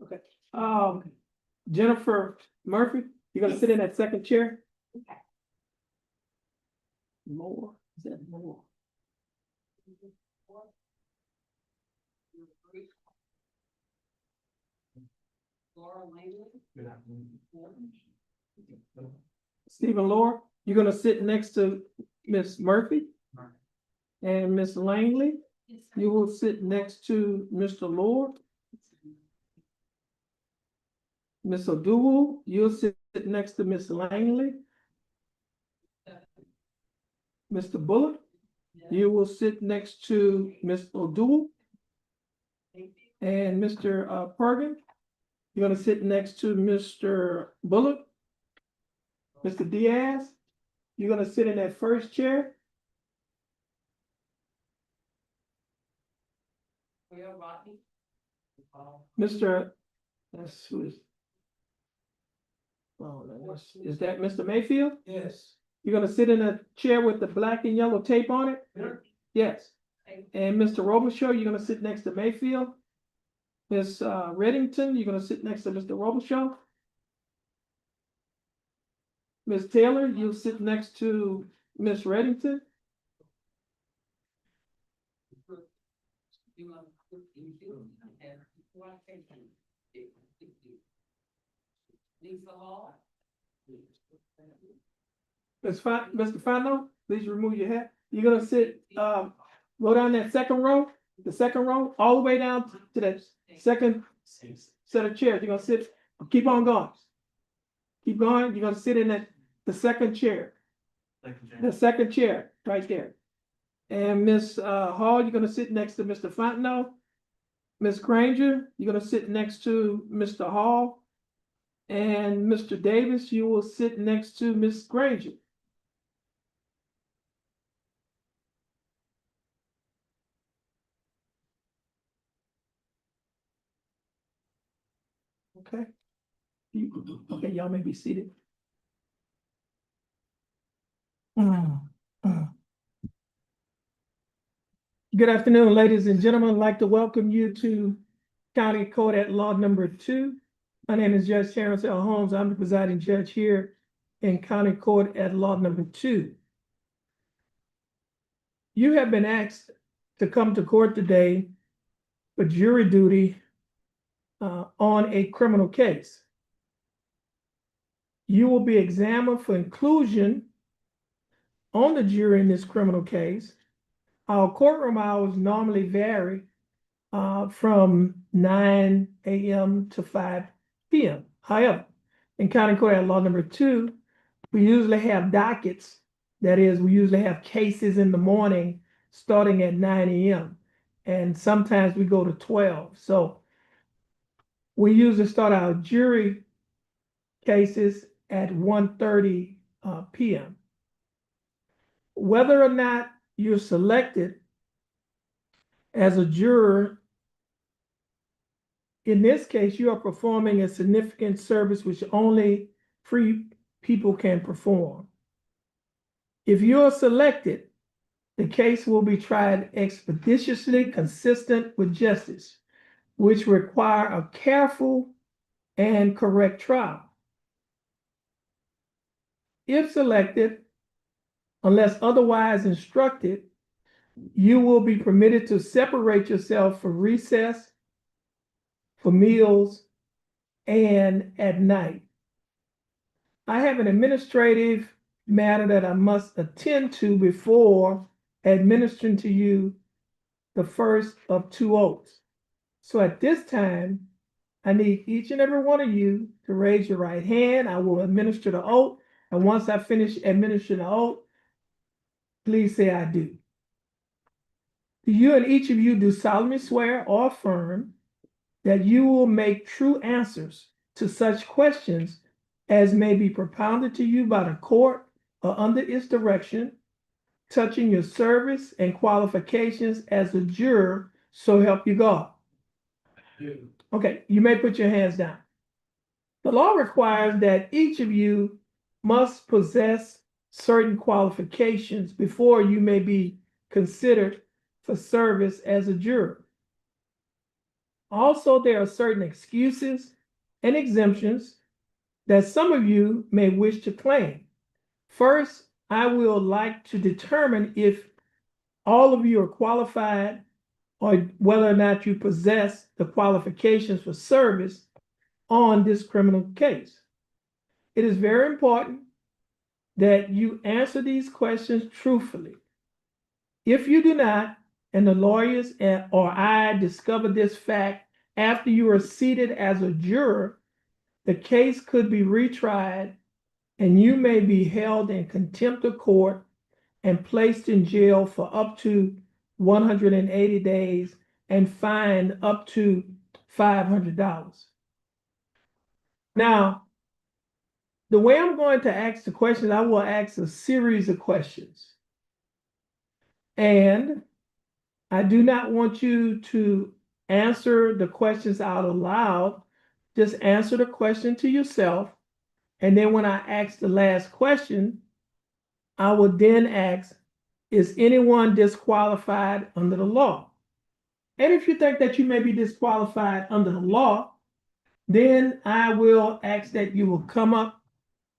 Okay. Jennifer Murphy, you're gonna sit in that second chair? Okay. More, is that more? Stephen Laura, you're gonna sit next to Miss Murphy. And Miss Langley, you will sit next to Mr. Lord. Miss Oduwu, you'll sit next to Miss Langley. Mr. Bullock, you will sit next to Miss Oduwu. And Mr. Pergin, you're gonna sit next to Mr. Bullock. Mr. Diaz, you're gonna sit in that first chair. Mr. That's who is. Oh, is that Mr. Mayfield? Yes. You're gonna sit in a chair with the black and yellow tape on it? Yes. And Mr. Robichaud, you're gonna sit next to Mayfield. Miss Reddington, you're gonna sit next to Mr. Robichaud. Miss Taylor, you'll sit next to Miss Reddington. Mr. Fano, please remove your hat. You're gonna sit, go down that second row, all the way down to that second set of chairs. You're gonna sit, keep on going. Keep going, you're gonna sit in the second chair. The second chair, right there. And Miss Hall, you're gonna sit next to Mr. Fontenot. Miss Granger, you're gonna sit next to Mr. Hall. And Mr. Davis, you will sit next to Miss Granger. Okay. Okay, y'all may be seated. Good afternoon, ladies and gentlemen. I'd like to welcome you to County Court at Law number 2. My name is Judge Terrence L. Holmes. I'm the presiding judge here in County Court at Law number 2. You have been asked to come to court today for jury duty on a criminal case. You will be examined for inclusion on the jury in this criminal case. Our courtroom hours normally vary from 9 a.m. to 5 p.m. However, in County Court at Law number 2, we usually have dockets. That is, we usually have cases in the morning starting at 9 a.m. and sometimes we go to 12. So we usually start our jury cases at 1:30 p.m. Whether or not you're selected as a juror, in this case, you are performing a significant service which only free people can perform. If you are selected, the case will be tried expeditiously, consistent with justice, which require a careful and correct trial. If selected, unless otherwise instructed, you will be permitted to separate yourself for recess, for meals, and at night. I have an administrative matter that I must attend to before administering to you the first of 2 oaths. So at this time, I need each and every one of you to raise your right hand. I will administer the oath. And once I finish administering the oath, please say I do. Do you and each of you do solemnly swear or affirm that you will make true answers to such questions as may be propounded to you by the court or under its direction, touching your service and qualifications as a juror, so help you God? Okay, you may put your hands down. The law requires that each of you must possess certain qualifications before you may be considered for service as a juror. Also, there are certain excuses and exemptions that some of you may wish to claim. First, I will like to determine if all of you are qualified or whether or not you possess the qualifications for service on this criminal case. It is very important that you answer these questions truthfully. If you do not, and the lawyers or I discover this fact after you are seated as a juror, the case could be retried and you may be held in contempt of court and placed in jail for up to 180 days and fined up to $500. Now, the way I'm going to ask the questions, I will ask a series of questions. And I do not want you to answer the questions out aloud. Just answer the question to yourself. And then when I ask the last question, I will then ask, is anyone disqualified under the law? And if you think that you may be disqualified under the law, then I will ask that you will come up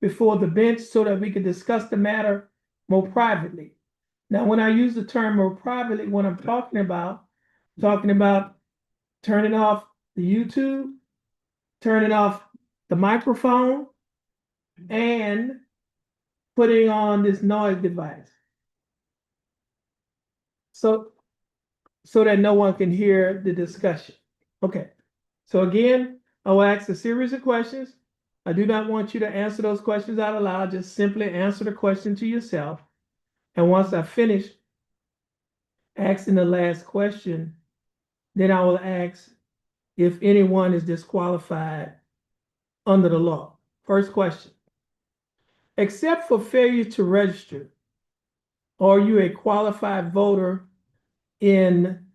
before the bench so that we can discuss the matter more privately. Now, when I use the term more privately, what I'm talking about turning off the YouTube, turning off the microphone, and putting on this noise device. So that no one can hear the discussion. Okay. So again, I will ask a series of questions. I do not want you to answer those questions out loud. Just simply answer the question to yourself. And once I finish asking the last question, then I will ask if anyone is disqualified under the law. First question. Except for failure to register, are you a qualified voter in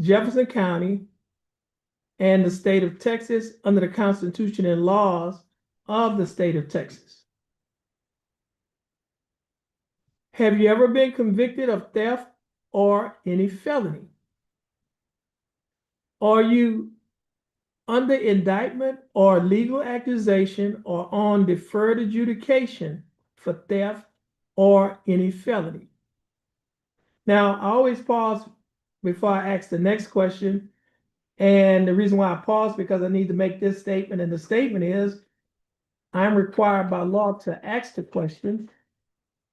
Jefferson County and the state of Texas under the Constitution and laws of the state of Texas? Have you ever been convicted of theft or any felony? Are you under indictment or legal accusation or on deferred adjudication for theft or any felony? Now, I always pause before I ask the next question. And the reason why I pause because I need to make this statement. And the statement is, I'm required by law to ask the question.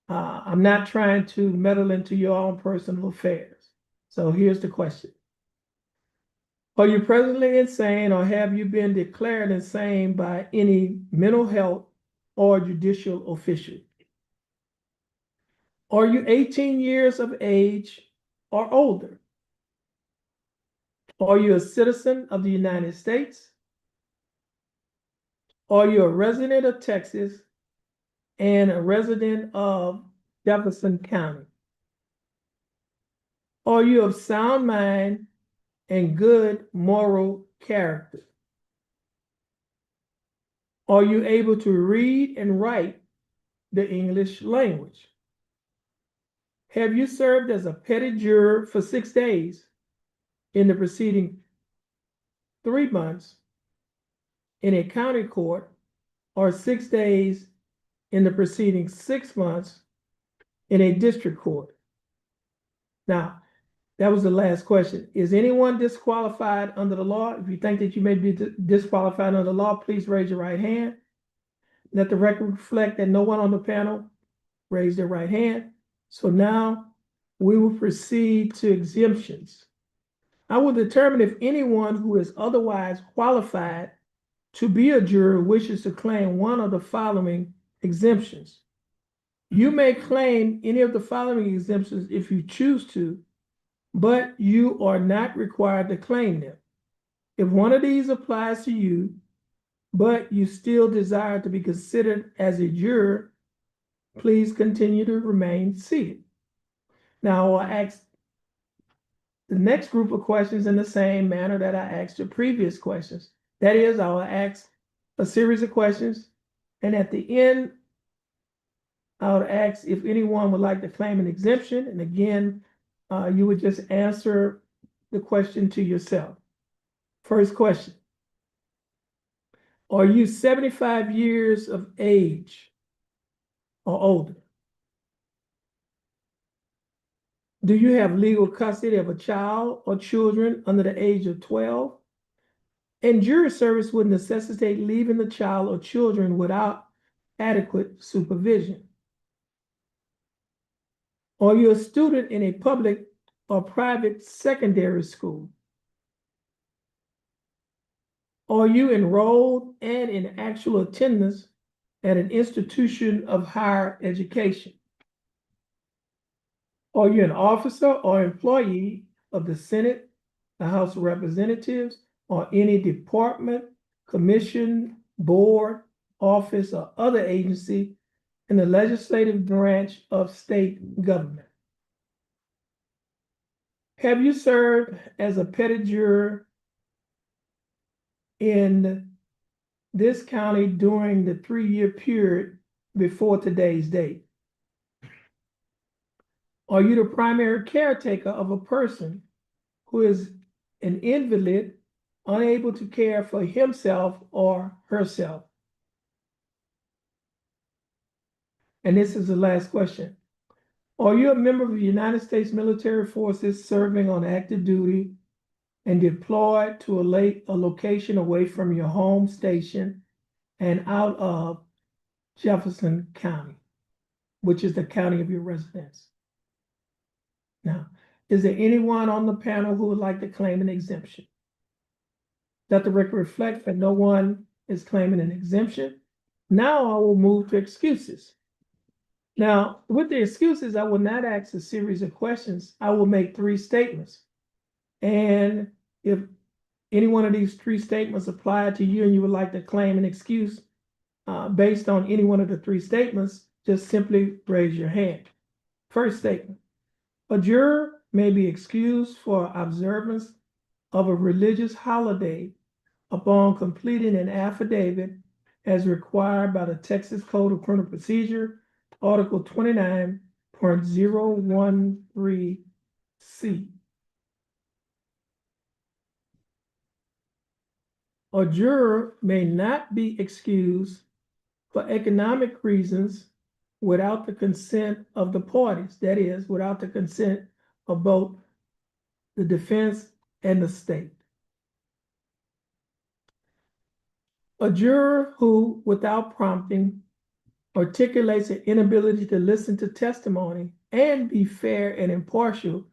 I'm not trying to meddle into your own personal affairs. So here's the question. Are you presently insane or have you been declared insane by any mental health or judicial official? Are you 18 years of age or older? Are you a citizen of the United States? Are you a resident of Texas and a resident of Jefferson County? Are you of sound mind and good moral character? Are you able to read and write the English language? Have you served as a petty juror for 6 days in the preceding 3 months in a county court or 6 days in the preceding 6 months in a district court? Now, that was the last question. Is anyone disqualified under the law? If you think that you may be disqualified under the law, please raise your right hand. Let the record reflect that no one on the panel raised their right hand. So now we will proceed to exemptions. I will determine if anyone who is otherwise qualified to be a juror wishes to claim one of the following exemptions. You may claim any of the following exemptions if you choose to, but you are not required to claim them. If one of these applies to you, but you still desire to be considered as a juror, please continue to remain seated. Now, I'll ask the next group of questions in the same manner that I asked the previous questions. That is, I will ask a series of questions, and at the end, I would ask if anyone would like to claim an exemption. And again, you would just answer the question to yourself. First question. Are you 75 years of age or older? Do you have legal custody of a child or children under the age of 12? And jury service would necessitate leaving the child or children without adequate supervision. Are you a student in a public or private secondary school? Are you enrolled and in actual attendance at an institution of higher education? Are you an officer or employee of the Senate, the House of Representatives, or any department, commission, board, office, or other agency in the legislative branch of state government? Have you served as a petit juror in this county during the 3-year period before today's date? Are you the primary caretaker of a person who is an invalid, unable to care for himself or herself? And this is the last question. Are you a member of the United States military forces serving on active duty and deployed to a location away from your home station and out of Jefferson County, which is the county of your residence? Now, is there anyone on the panel who would like to claim an exemption? Let the record reflect that no one is claiming an exemption. Now I will move to excuses. Now, with the excuses, I will not ask a series of questions. I will make 3 statements. And if any one of these 3 statements apply to you and you would like to claim an excuse based on any one of the 3 statements, just simply raise your hand. First statement. A juror may be excused for observance of a religious holiday upon completing an affidavit as required by the Texas Code of Criminal Procedure, Article 29.013C. A juror may not be excused for economic reasons without the consent of the parties, that is, without the consent of both the defense and the state. A juror who, without prompting, articulates an inability to listen to testimony and be fair and impartial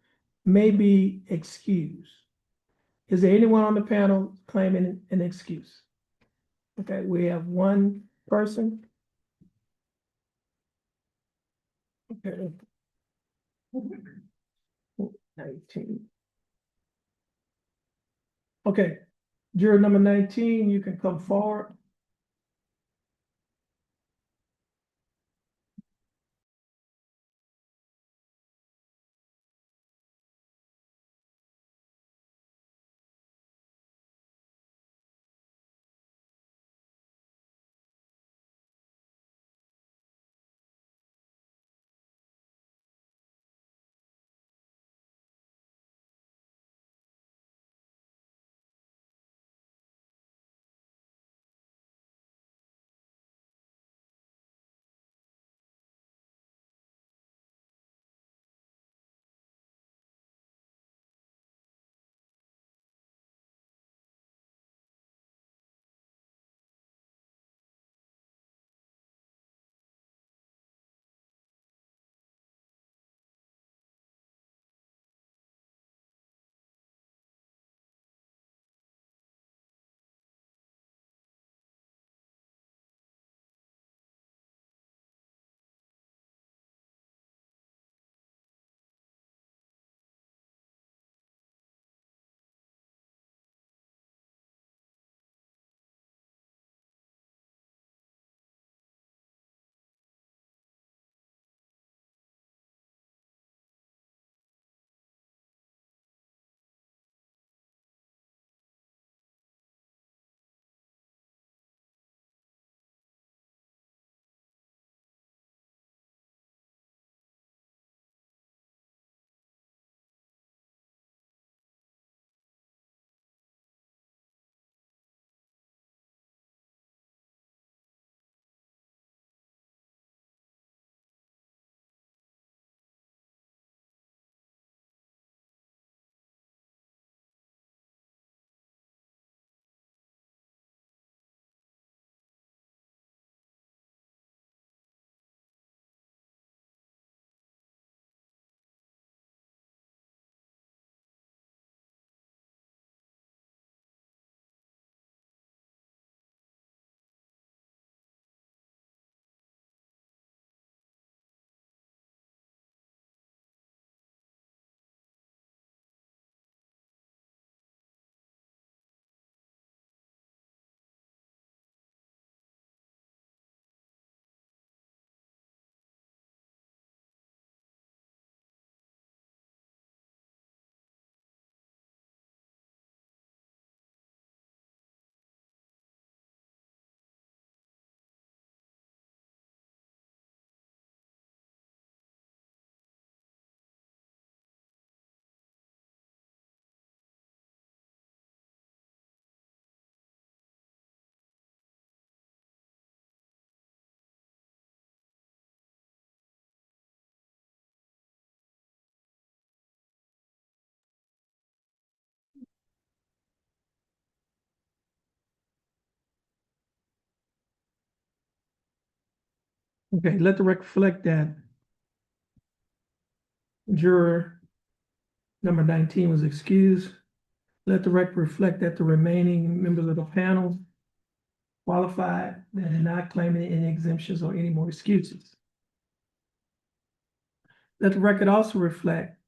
may be excused. Is there anyone on the panel claiming an excuse? Okay, we have one person. Okay. 19. Okay, juror number 19, you can come forward. Okay, let the record reflect that juror number 19 was excused. Let the record reflect that the remaining members of the panel qualified, that did not claim any exemptions or any more excuses. Let the record also reflect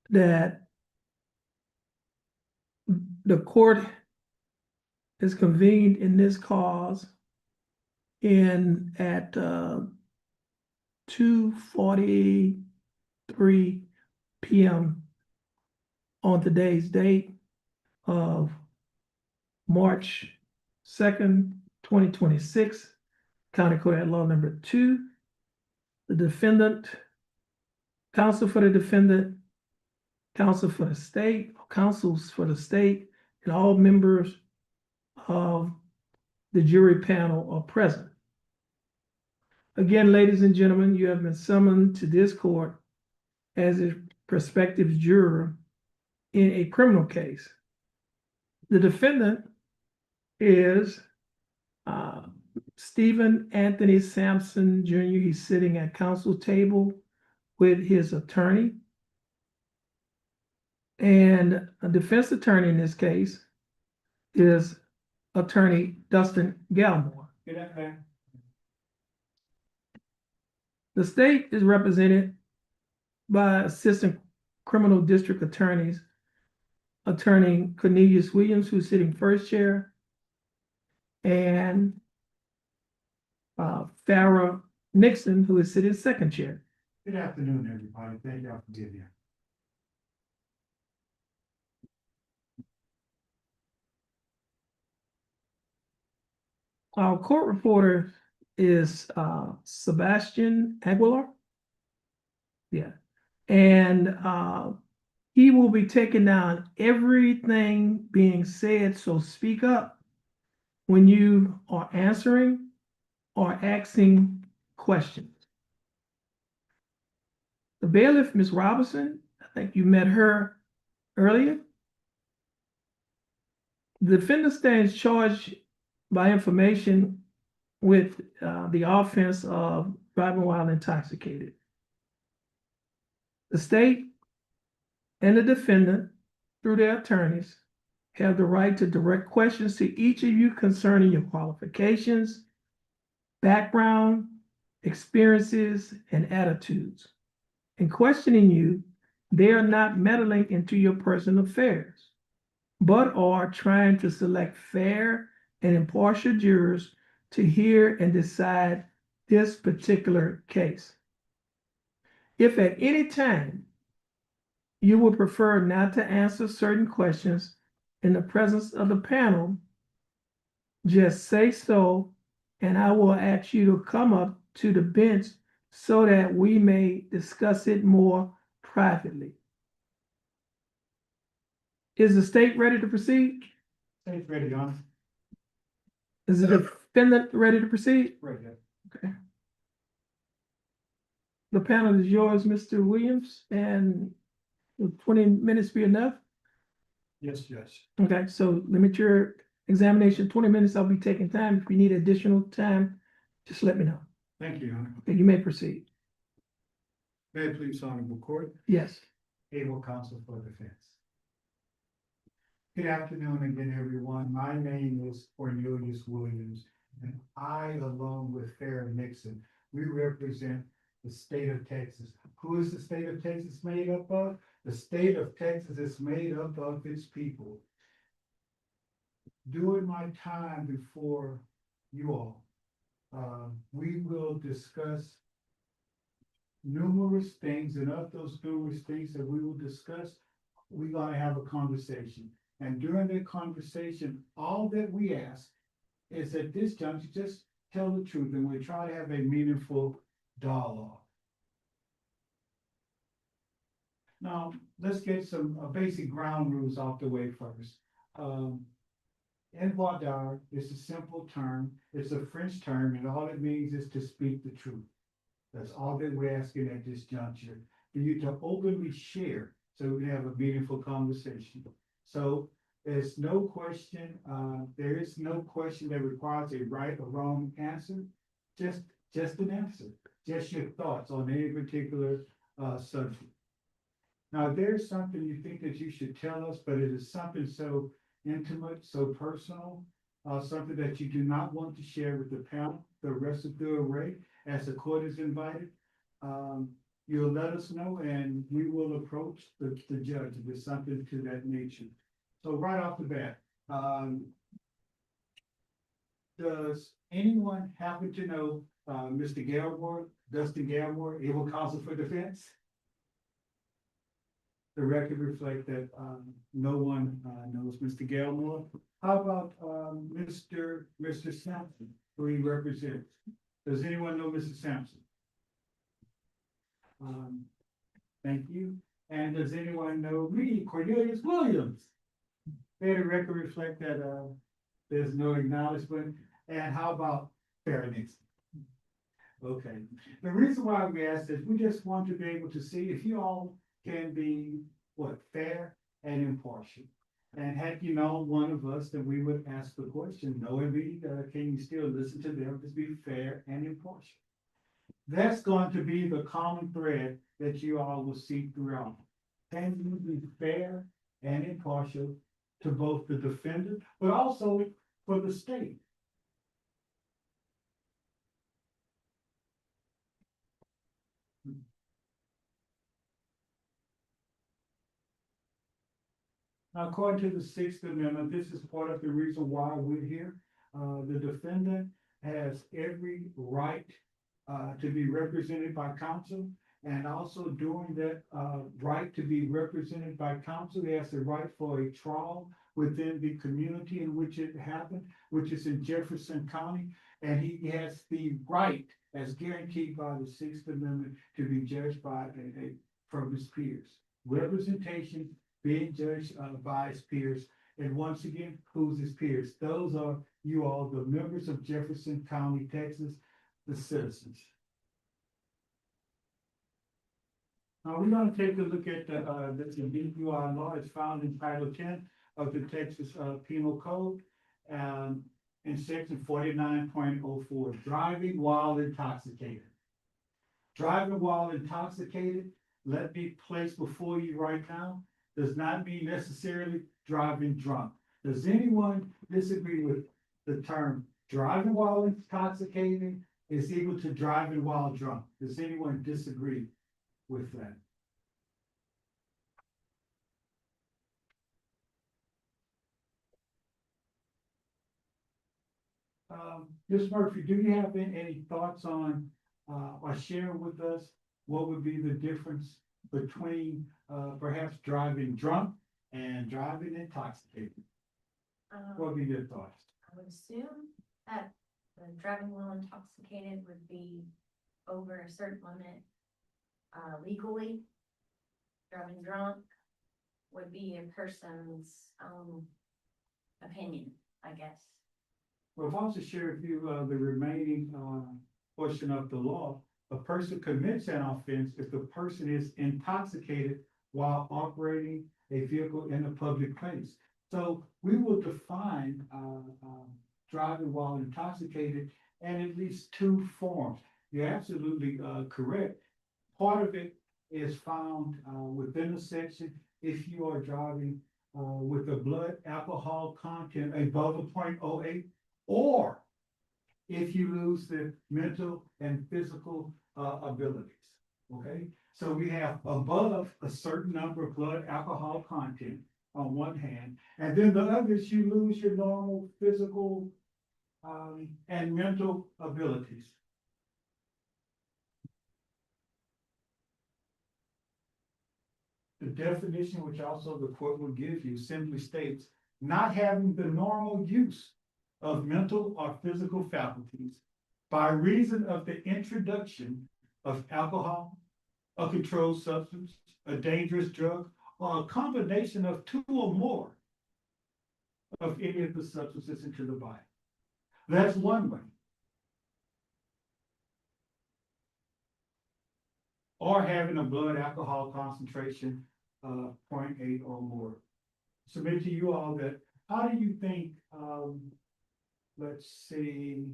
that the court is convened in this cause at 2:43 p.m. on today's date of March 2nd, 2026, County Court at Law number 2. The defendant, counsel for the defendant, counsel for the state, counsels for the state, and all members of the jury panel are present. Again, ladies and gentlemen, you have been summoned to this court as a prospective juror in a criminal case. The defendant is Stephen Anthony Sampson Jr. He's sitting at counsel table with his attorney. And a defense attorney in this case is attorney Dustin Galmore. The state is represented by assistant criminal district attorneys, attorney Cornelius Williams, who's sitting first chair, and Farrah Nixon, who is sitting second chair. Good afternoon, everybody. Thank y'all for being here. Our court reporter is Sebastian Aguilar. Yeah. And he will be taking down everything being said, so speak up when you are answering or asking questions. The bailiff, Ms. Robinson, I think you met her earlier. The defendant stands charged by information with the offense of driving while intoxicated. The state and the defendant, through their attorneys, have the right to direct questions to each of you concerning your qualifications, background, experiences, and attitudes. In questioning you, they are not meddling into your personal affairs, but are trying to select fair and impartial jurors to hear and decide this particular case. If at any time you would prefer not to answer certain questions in the presence of the panel, just say so, and I will ask you to come up to the bench so that we may discuss it more privately. Is the state ready to proceed? State's ready, Your Honor. Is the defendant ready to proceed? Ready. Okay. The panel is yours, Mr. Williams, and will 20 minutes be enough? Yes, Judge. Okay, so limit your examination 20 minutes. I'll be taking time. If you need additional time, just let me know. Thank you, Your Honor. Okay, you may proceed. May it please honorable court, Yes. able counsel for defense. Good afternoon again, everyone. My name is Cornelius Williams, and I, along with Farrah Nixon, we represent the state of Texas. Who is the state of Texas made up of? The state of Texas is made up of its people. During my time before you all, we will discuss numerous things, and of those numerous things that we will discuss, we're gonna have a conversation. And during that conversation, all that we ask is at this juncture, just tell the truth, and we try to have a meaningful dialogue. Now, let's get some basic ground rules off the way first. Envoidar is a simple term. It's a French term, and all it means is to speak the truth. That's all that we're asking at this juncture, for you to openly share so we can have a meaningful conversation. So there's no question, there is no question that requires a right or wrong answer. Just Just an answer, just your thoughts on any particular subject. Now, if there's something you think that you should tell us, but it is something so intimate, so personal, something that you do not want to share with the panel, the rest of the array, as the court is invited, you'll let us know and we will approach the judge if it's something to that nature. So right off the bat, does anyone happen to know, Mr. Galmore, Dustin Galmore, able counsel for defense? The record reflect that, no one, knows Mr. Galmore. How about, Mr. Sampson, who he represents? Does anyone know Mr. Sampson? Thank you. And does anyone know me, Cornelius Williams? May the record reflect that, there's no acknowledgement. And how about fairness? Okay, the reason why we asked this, we just want to be able to see if you all can be, fair and impartial. And had you known one of us, then we would ask the question, knowing me, can you still listen to them to be fair and impartial? That's going to be the common thread that you all will see throughout. Can you be fair and impartial to both the defendant, but also for the state? Now, according to the Sixth Amendment, this is part of the reason why we're here. The defendant has every right to be represented by counsel. And also during that right to be represented by counsel, he has the right for a trial within the community in which it happened, which is in Jefferson County. And he has the right, as guaranteed by the Sixth Amendment, to be judged by from his peers. Representation being judged by his peers. And once again, who's his peers? Those are you all, the members of Jefferson County, Texas, the citizens. Now, we're going to take a look at this DUI law. It's found in Title 10 of the Texas Penal Code, in section 49.04, driving while intoxicated. Driving while intoxicated, let me place before you right now, does not mean necessarily driving drunk. Does anyone disagree with the term driving while intoxicated is equal to driving while drunk? Does anyone disagree with that? Ms. Murphy, do you have any thoughts on or share with us what would be the difference between perhaps driving drunk and driving intoxicated? What would be your thoughts? I would assume that driving while intoxicated would be over a certain limit legally. Driving drunk would be a person's own opinion, I guess. Well, if I was to share with you the remaining portion of the law, a person commits an offense if the person is intoxicated while operating a vehicle in a public place. So we will define driving while intoxicated in at least two forms. You're absolutely correct. Part of it is found within the section if you are driving with a blood alcohol content above a 0.08, or if you lose the mental and physical abilities. Okay, so we have above a certain number of blood alcohol content on one hand, and then the others you lose your normal physical and mental abilities. The definition, which also the court will give you, simply states not having the normal use of mental or physical faculties by reason of the introduction of alcohol, a controlled substance, a dangerous drug, or a combination of two or more of any of the substances into the body. That's one way. Or having a blood alcohol concentration of 0.8 or more. Submit to you all that, how do you think, let's see,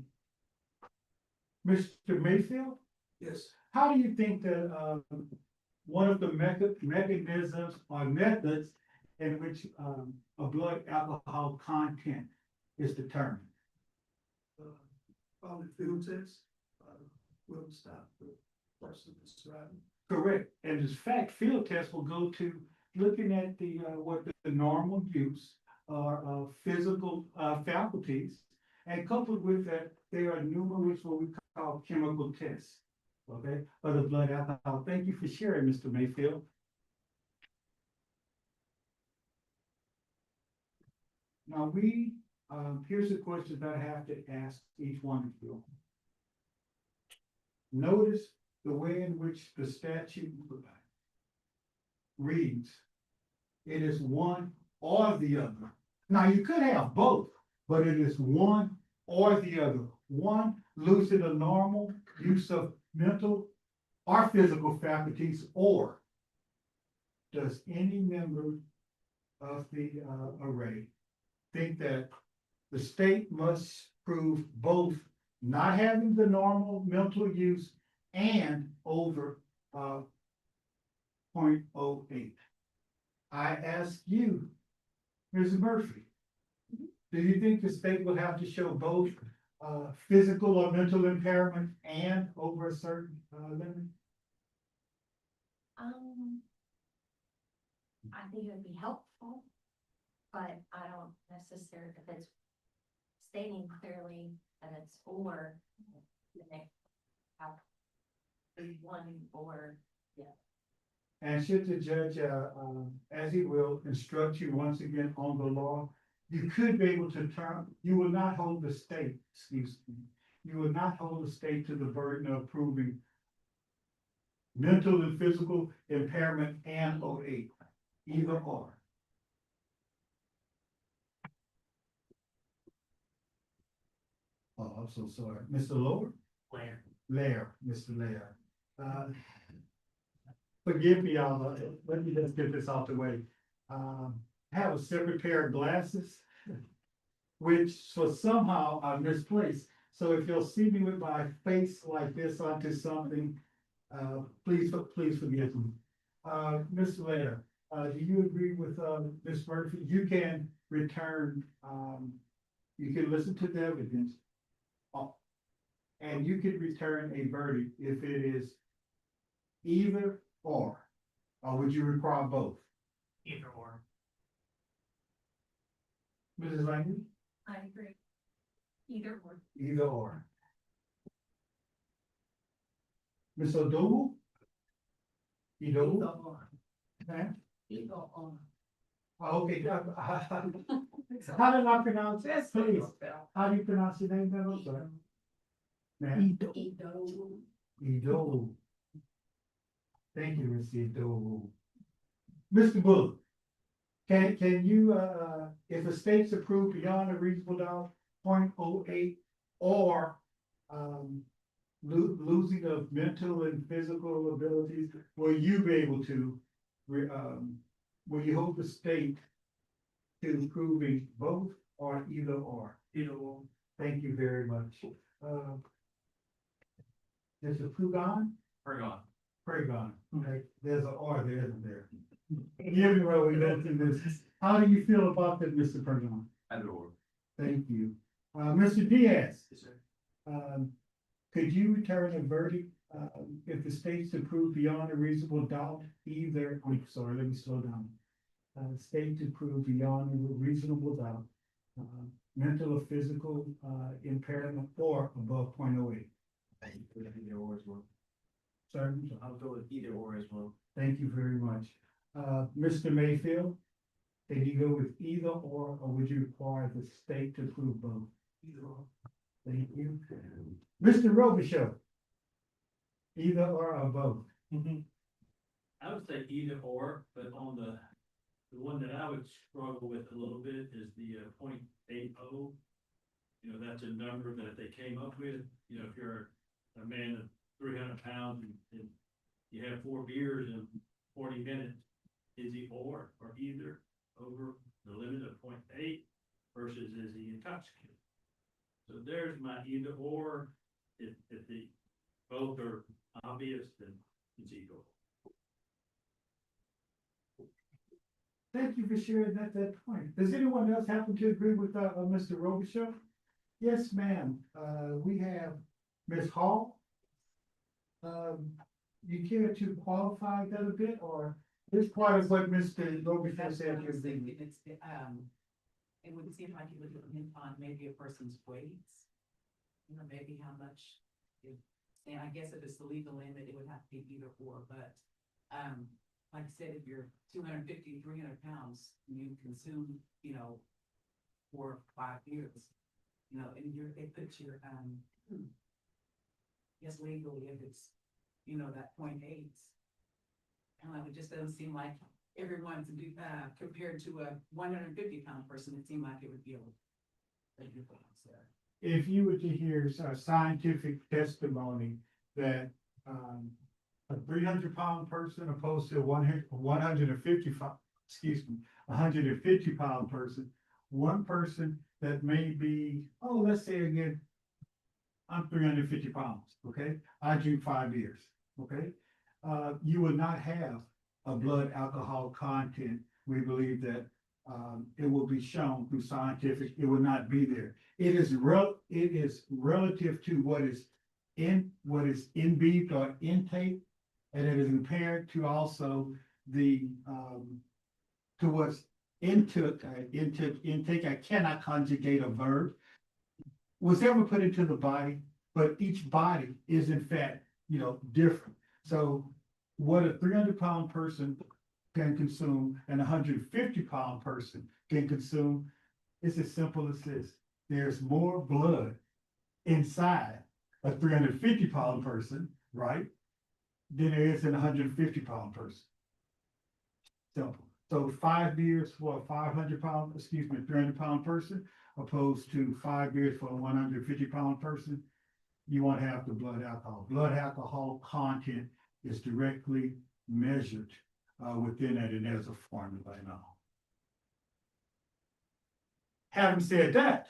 Mr. Mayfield, Yes. how do you think that, one of the mechanisms or methods in which, a blood alcohol content is determined? Probably field test, will stop the person that's driving. Correct, and in fact, field tests will go to looking at the, what the normal use or, physical, faculties. And coupled with that, there are numerous what we call chemical tests, okay, of the blood alcohol. Thank you for sharing, Mr. Mayfield. Now here's a question that I have to ask each one of you. Notice the way in which the statute reads. It is one or the other. Now, you could have both, but it is one or the other. One losing the normal use of mental or physical faculties, or does any member of the array think that the state must prove both not having the normal mental use and over 0.08? I ask you, Ms. Murphy, do you think the state will have to show both physical or mental impairment and over a certain limit? I think it would be helpful, but I don't necessarily, if it's stating clearly that it's or, then they have one or, yeah. And should the judge, as he will, instruct you once again on the law, you could be able to you will not hold the state, excuse me, you will not hold the state to the burden of proving mental and physical impairment and 08, either or. Oh, I'm so sorry. Mr. Lower? Lair, Mr. Lair. Forgive me, y'all, let me just get this out the way. I have a separate pair of glasses, which for somehow I misplaced. So if you'll see me with my face like this onto something, please forgive me. Mr. Lair, do you agree with, Ms. Murphy? You can return, you can listen to the evidence. And you can return a verdict if it is either or would you require both? Either or. Mrs. Langley? I agree. Either or. Either or. Ms. Odogu? Idowu? Okay. Either or. Okay, how did I pronounce it? Please, how do you pronounce your name, then? I'm sorry. Ma'am? Idowu. Thank you, Ms. Idowu. Mr. Bullock, can you, if the state's approved beyond a reasonable doubt, 0.08, or, losing of mental and physical abilities, will you be able to, will you hold the state to proving both or either or? Either or. Thank you very much. Mr. Pugon? Pregon, okay, there's an R there, isn't there? Give me where we went through this. How do you feel about that, Mr. Pregon? Either or. Thank you. Mr. Diaz, Yes, sir. could you return a verdict, if the state's to prove beyond a reasonable doubt, either, I'm sorry, let me slow down. State to prove beyond a reasonable doubt, mental or physical, impairment or above 0.08. Either or as well. Sorry, I'll go with either or as well. thank you very much. Mr. Mayfield, can you go with either or would you require the state to prove both? Either or. Thank you. Mr. Robichaux, either or both? I would say either or, but on the one that I would struggle with a little bit is the 0.80. You know, that's a number that they came up with, you know, if you're a man of 300 pounds and you have 4 beers in 40 minutes, is he or either over the limit of 0.8 versus is he intoxicated? So there's my either or. if the both are obvious, then it's equal. Thank you for sharing that point. Does anyone else happen to agree with, Mr. Robichaud? Yes, ma'am. We have Ms. Hall. You care to qualify that a bit, or this part of what Mr. Robichaud That's what said? I was thinking, it would seem like it would depend on maybe a person's weights. You know, maybe how much, and I guess if it's the legal limit, it would have to be either or, but, like I said, if you're 250, 300 pounds, and you consume, 4 or 5 years, and it puts your, yes, legally, if it's, that 0.8. It just doesn't seem like everyone to do, compared to a 150-pound person, it seemed like it would be a difference there. If you were to hear scientific testimony that, a 300-pound person opposed to a 150-pound person, one person that may be, let's say again, I'm 350 pounds, okay? I drink 5 beers, okay? You would not have a blood alcohol content. We believe that, it will be shown through scientific, it will not be there. It is relative to what is in beef or intake, and it is compared to also the, to what's intake, I cannot conjugate a verb, was ever put into the body, but each body is in fact, different. So what a 300-pound person can consume and a 150-pound person can consume is as simple as this. There's more blood inside a 350-pound person, right, than there is in a 150-pound person. Simple. So 5 beers for a 300-pound person, opposed to 5 beers for a 150-pound person, you won't have the blood alcohol. Blood alcohol content is directly measured within it, and there's a formula and all. Having said that,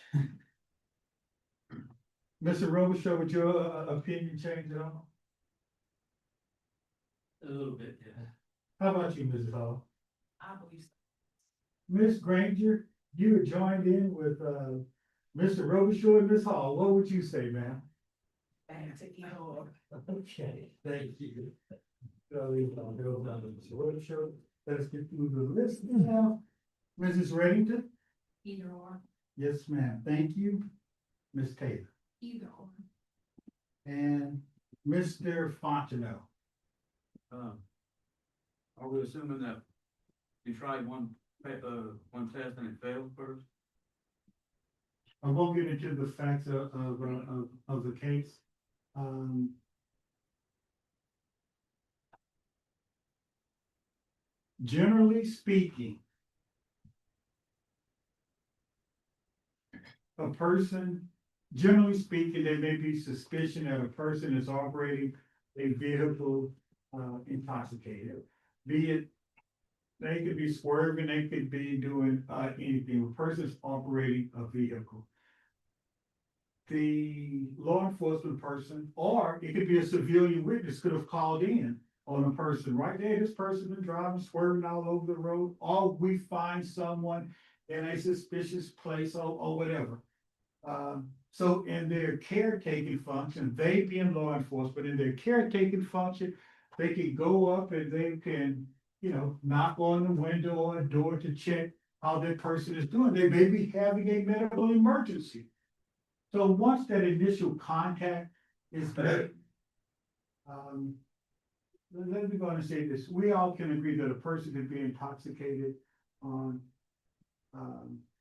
Mr. Robichaud, would your opinion change at all? A little bit, yeah. How about you, Mrs. Hall? I believe so. Ms. Granger, you were joined in with Mr. Robichaud and Ms. Hall. What would you say, ma'am? Back to either or. Okay, thank you. Let's get through the list now. Mrs. Reddington? Either or. Yes, ma'am. Thank you. Ms. Taylor? Either or. And Mr. Fontenot? Are we assuming that you tried one test and it failed first? I won't get into the facts of the case. Generally speaking, generally speaking, there may be suspicion that a person is operating a vehicle intoxicated. Be it, they could be swerving, they could be doing anything. A person's operating a vehicle. The law enforcement person, or it could be a civilian witness, could have called in on a person right there. This person been driving, swerving all over the road, or we find someone in a suspicious place or whatever. So in their caretaking function, they being law enforcement, in their caretaking function, they can go up and they can, knock on the window or a door to check how that person is doing. They may be having a medical emergency. So once that initial contact is made, let me go on and say this. We all can agree that a person can be intoxicated on,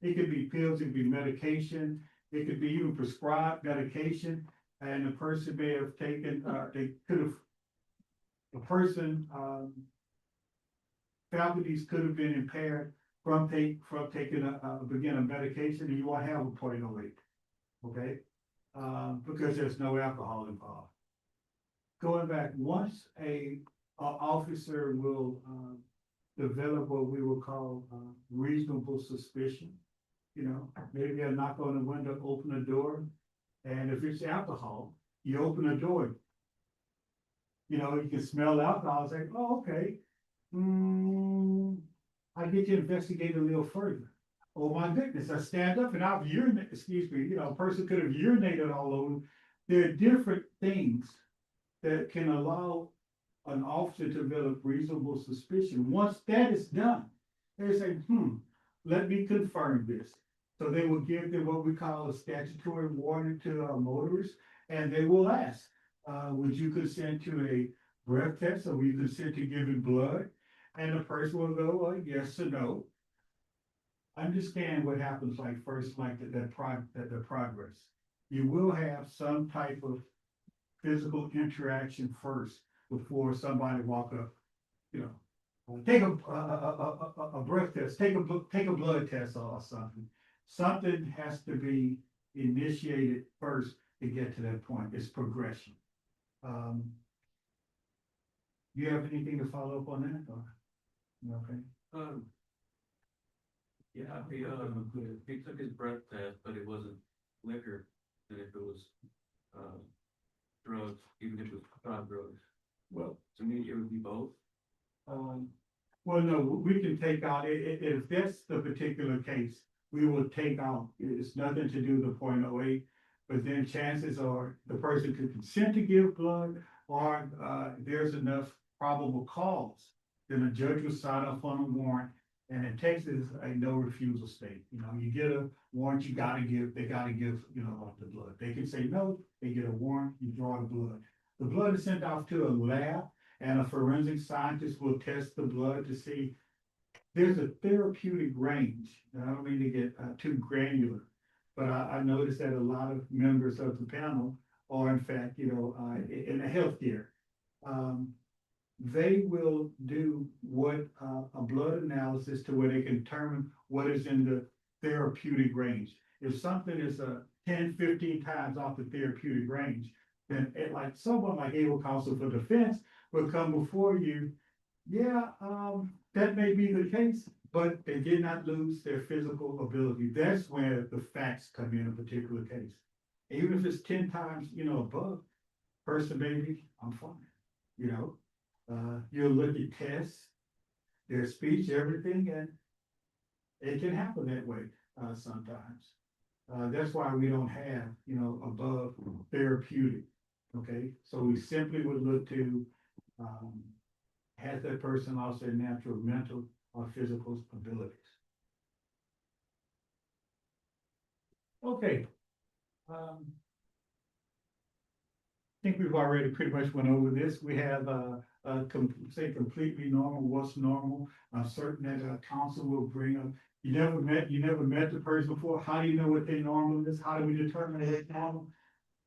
it could be pills, it could be medication, it could be even prescribed medication, and the person may have taken, faculties could have been impaired from taking a medication, and you won't have a 0.08, okay? Because there's no alcohol involved. Going back, once a officer will develop what we will call reasonable suspicion, maybe a knock on the window, open the door, and if it's alcohol, You open the door. You know, you can smell alcohol, it's like, oh, okay. I get to investigate a little further. Oh my goodness, I stand up and I've urinated, excuse me, you know, a person could have urinated all over. There are different things that can allow an officer to develop reasonable suspicion. Once that is done, they say, let me confirm this. So they will give them what we call a statutory warning to motorists, and they will ask, would you consent to a breath test, or will you consent to giving blood? And the person will go, well, yes or no. Understand what happens like first, like the progress. You will have some type of physical interaction first before somebody walk up, you know, take a breath test, take a blood test or something. Something has to be initiated first to get to that point. It's progression. You have anything to follow up on that? Or? Okay. Yeah, he took his breath test, but it wasn't liquor, and if it was, drugs, even if it was hard drugs. Well, To me, it would be both. well, no, we can take out, if that's the particular case, we will take out, it's nothing to do with the .08, but then chances are the person could consent to give blood, or, there's enough probable cause, then a judge will sign off on a warrant. And in Texas, a no refusal state. You know, you get a warrant, they gotta give, you know, the blood. They can say no, they get a warrant, you draw the blood. The blood is sent off to a lab, and a forensic scientist will test the blood to see there's a therapeutic range. And I don't mean to get too granular, but I noticed that a lot of members of the panel are in fact, you know, in the healthcare. They will do what a blood analysis to where they can determine what is in the therapeutic range. If something is 10, 15 times off the therapeutic range, then like someone like able counsel for defense will come before you. Yeah, that may be the case, but they did not lose their physical ability. That's where the facts come in a particular case. Even if it's 10 times, you know, above, person maybe, I'm fine, you know. You'll look at tests, their speech, everything, and it can happen that way sometimes. That's why we don't have, you know, above therapeutic. Okay, so we simply would look to has that person lost their natural mental or physical abilities. Okay. I think we've already pretty much went over this. We have say completely normal, what's normal. I'm certain that counsel will bring up. You never met the person before. How do you know what their normal is? How do we determine it's normal?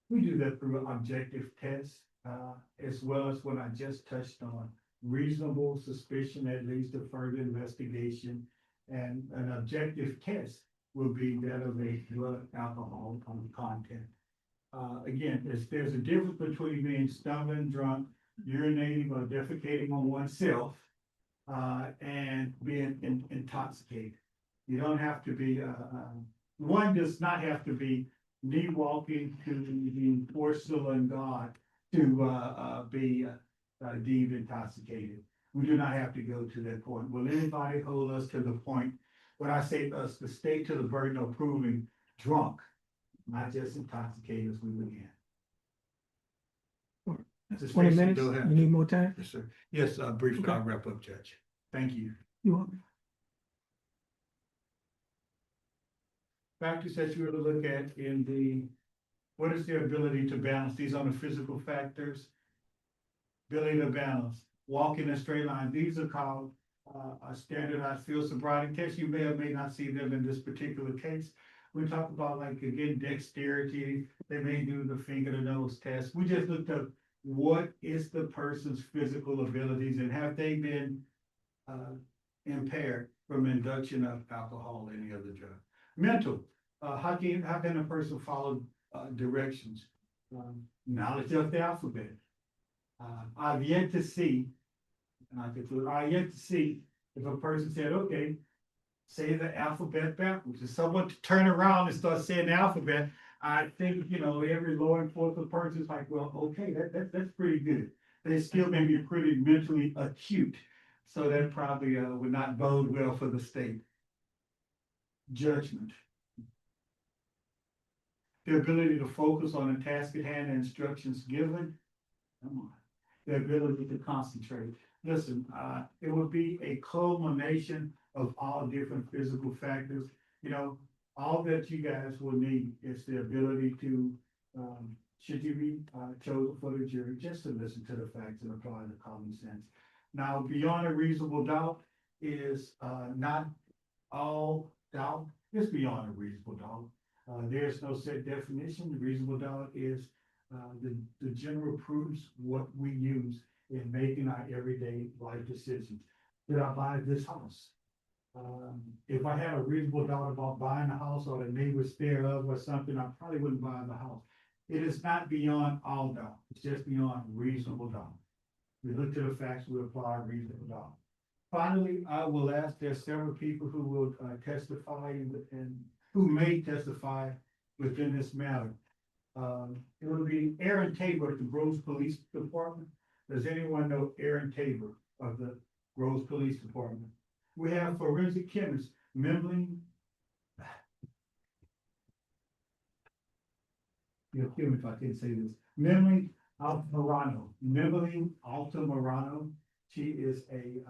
We do that through an objective test, as well as what I just touched on. Reasonable suspicion that leads to further investigation, and an objective test will be that of a blood alcohol content. Again, there's a difference between being stumbling drunk, urinating or defecating on oneself, and being intoxicated. You don't have to be, one does not have to be knee walking to the porcelain god to be deemed intoxicated. We do not have to go to that point. Will anybody hold us to the point, when I say us, the state to the burden of proving drunk, not just intoxicated as we began? That's 20 minutes. Go ahead. You need more time? Yes, sir. Yes, briefly, Okay. I'll wrap up, Judge. Thank you. You welcome. Factors that you were to look at in the, what is their ability to balance? These are the physical factors. Ability to balance, walk in a straight line. These are called a standardized field sobriety test. You may or may not see them in this particular case. We talk about, like, again, dexterity. They may do the finger to nose test. We just looked up what is the person's physical abilities and have they been impaired from induction of alcohol or any other drug. Mental, how can a person follow directions? Knowledge of the alphabet. I've yet to see, and I conclude, I've yet to see if a person said, okay, say the alphabet backwards. If someone to turn around and start saying the alphabet, I think, every law enforcement person is like, well, okay, that's pretty good. They still may be pretty mentally acute, so that probably, would not bode well for the state. Judgment. The ability to focus on the task at hand and instructions given. Come on. The ability to concentrate. Listen, it would be a culmination of all different physical factors. All that you guys will need is the ability to, should you be chosen for the jury, just to listen to the facts and apply the common sense. Now, beyond a reasonable doubt is not all doubt, it's beyond a reasonable doubt. There's no set definition. The reasonable doubt is the general proofs what we use in making our everyday life decisions. Did I buy this house? If I had a reasonable doubt about buying a house or the neighbors thereof or something, I probably wouldn't buy the house. It is not beyond all doubt. It's just beyond reasonable doubt. We look to the facts, we apply reasonable doubt. Finally, I will ask, there's several people who will testify and who may testify within this matter. It will be Aaron Tabor at the Groves Police Department. Does anyone know Aaron Tabor of the Groves Police Department? We have forensic chemist Membling. You'll kill me if I can't say this. Membling Altamirano. She is a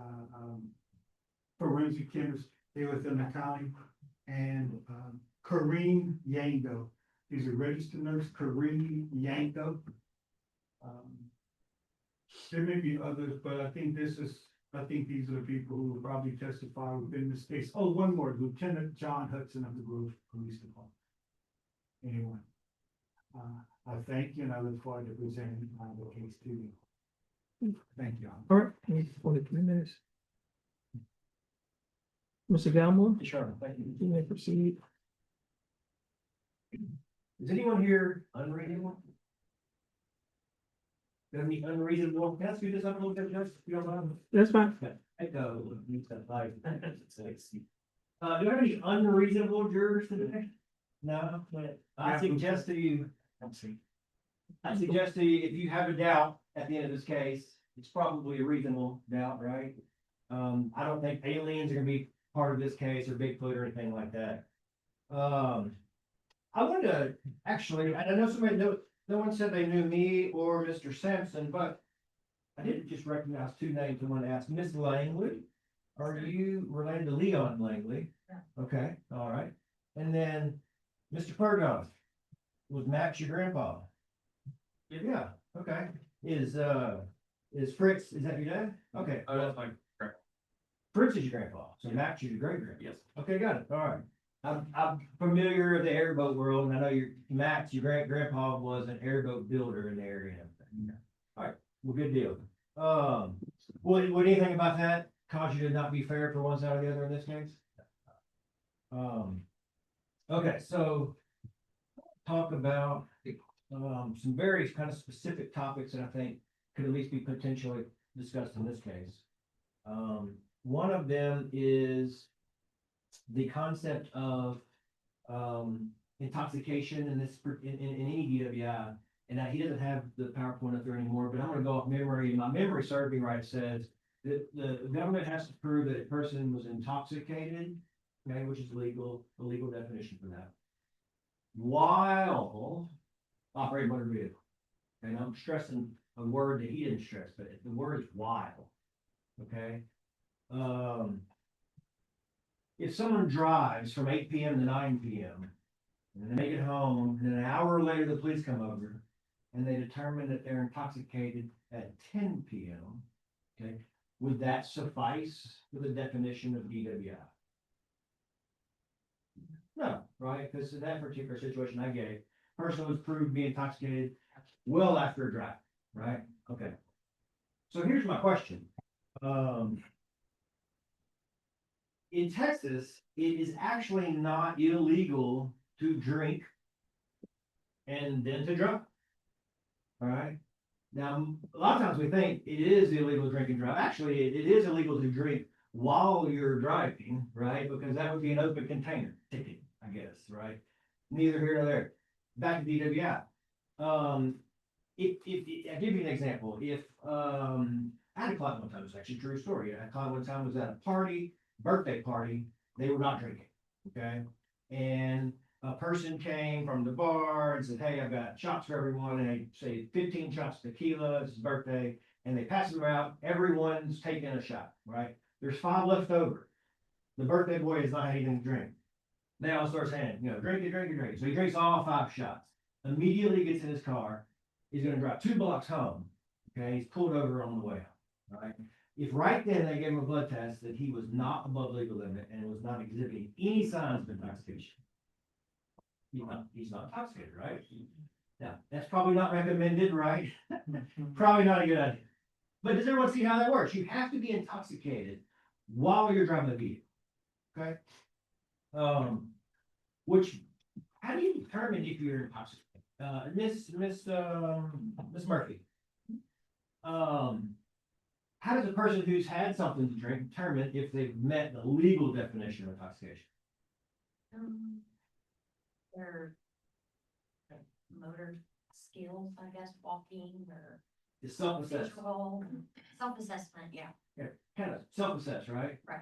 forensic chemist here within the county. And Kareem Yango. She's a registered nurse, Kareem Yango. There may be others, but I think these are the people who will probably testify within this case. Oh, one more, Lieutenant John Hudson of the Grove Police Department. Anyone? I thank you and I look forward to presenting the case to you. Thank you. All right, 23 minutes. Mr. Galmore, Sure, thank you. you may proceed. Is anyone here unreasonable? Do you have any unreasonable, can I speed this up a little bit, Judge? If you don't mind? That's fine. Echo, like, do you have any unreasonable jurors today? No, but I suggest to you, let's see. I suggest to you, if you have a doubt at the end of this case, it's probably a reasonable doubt, right? I don't think aliens are gonna be part of this case or Bigfoot or anything like that. I wanted to, actually, I know no one said they knew me or Mr. Sampson, but I did just recognize two names I want to ask. Miss Langley, are you related to Leon Langley? Yeah. Okay, all right. And then Mr. Fergus, was Max your grandpa? Yeah, okay. Is Fritz, is that your dad? Okay. Oh, that's my correct. Fritz is your grandpa, so Max is your great grandpa. Yes. Okay, got it, all right. I'm familiar with the airboat world, and I know Max, your grandpa was an airboat builder in the area and everything. All right, well, good deal. Would anything about that cause you to not be fair for one side or the other in this case? Okay, so talk about some very kind of specific topics that I think could at least be potentially discussed in this case. One of them is the concept of intoxication in any DWI, and he doesn't have the PowerPoint up there anymore, but I'm gonna go off memory. My memory served me right. It says that the government has to prove that a person was intoxicated, okay, which is legal, the legal definition for that, while operating motor vehicle. And I'm stressing a word that he didn't stress, but the word is while, okay? If someone drives from 8 PM to 9 PM, and they make it home, and then an hour later, the police come over, and they determine that they're intoxicated at 10 PM, okay, would that suffice for the definition of DWI? No, right, because in that particular situation I gave, person was proved to be intoxicated well after a drive, right? Okay. So here's my question. In Texas, it is actually not illegal to drink and then to drive. All right. Now, a lot of times we think it is illegal to drink and drive. Actually, it is illegal to drink while you're driving, right? Because that would be an open container ticket, I guess, right? Neither here nor there. back to DWI. I'll give you an example. If, I had a client one time, it's actually a true story. I had a client one time was at a party, birthday party, they were not drinking, okay? And a person came from the bar and said, hey, I've got shots for everyone, and they say 15 shots of tequila, it's his birthday, and they pass them out, everyone's taking a shot, right? There's 5 left over. The birthday boy has not had anything to drink. They all start saying, drink it, drink it, drink it. So he drinks all 5 shots, immediately gets in his car, he's gonna drive 2 blocks home, okay, he's pulled over on the way home, right? If right then they gave him a blood test that he was not above legal limit and was not exhibiting any signs of intoxication, he's not intoxicated, right? Now, that's probably not recommended, right? Probably not a good idea. But does everyone see how that works? You have to be intoxicated while you're driving the vehicle, okay? Which, how do you determine if you're intoxicated? Miss Murphy. How does a person who's had something to drink determine if they've met the legal definition of intoxication? Their motor skills, I guess, walking or It's self-assessed. visual, self-assessment, yeah. Yeah, kind of self-assessed, right? Right.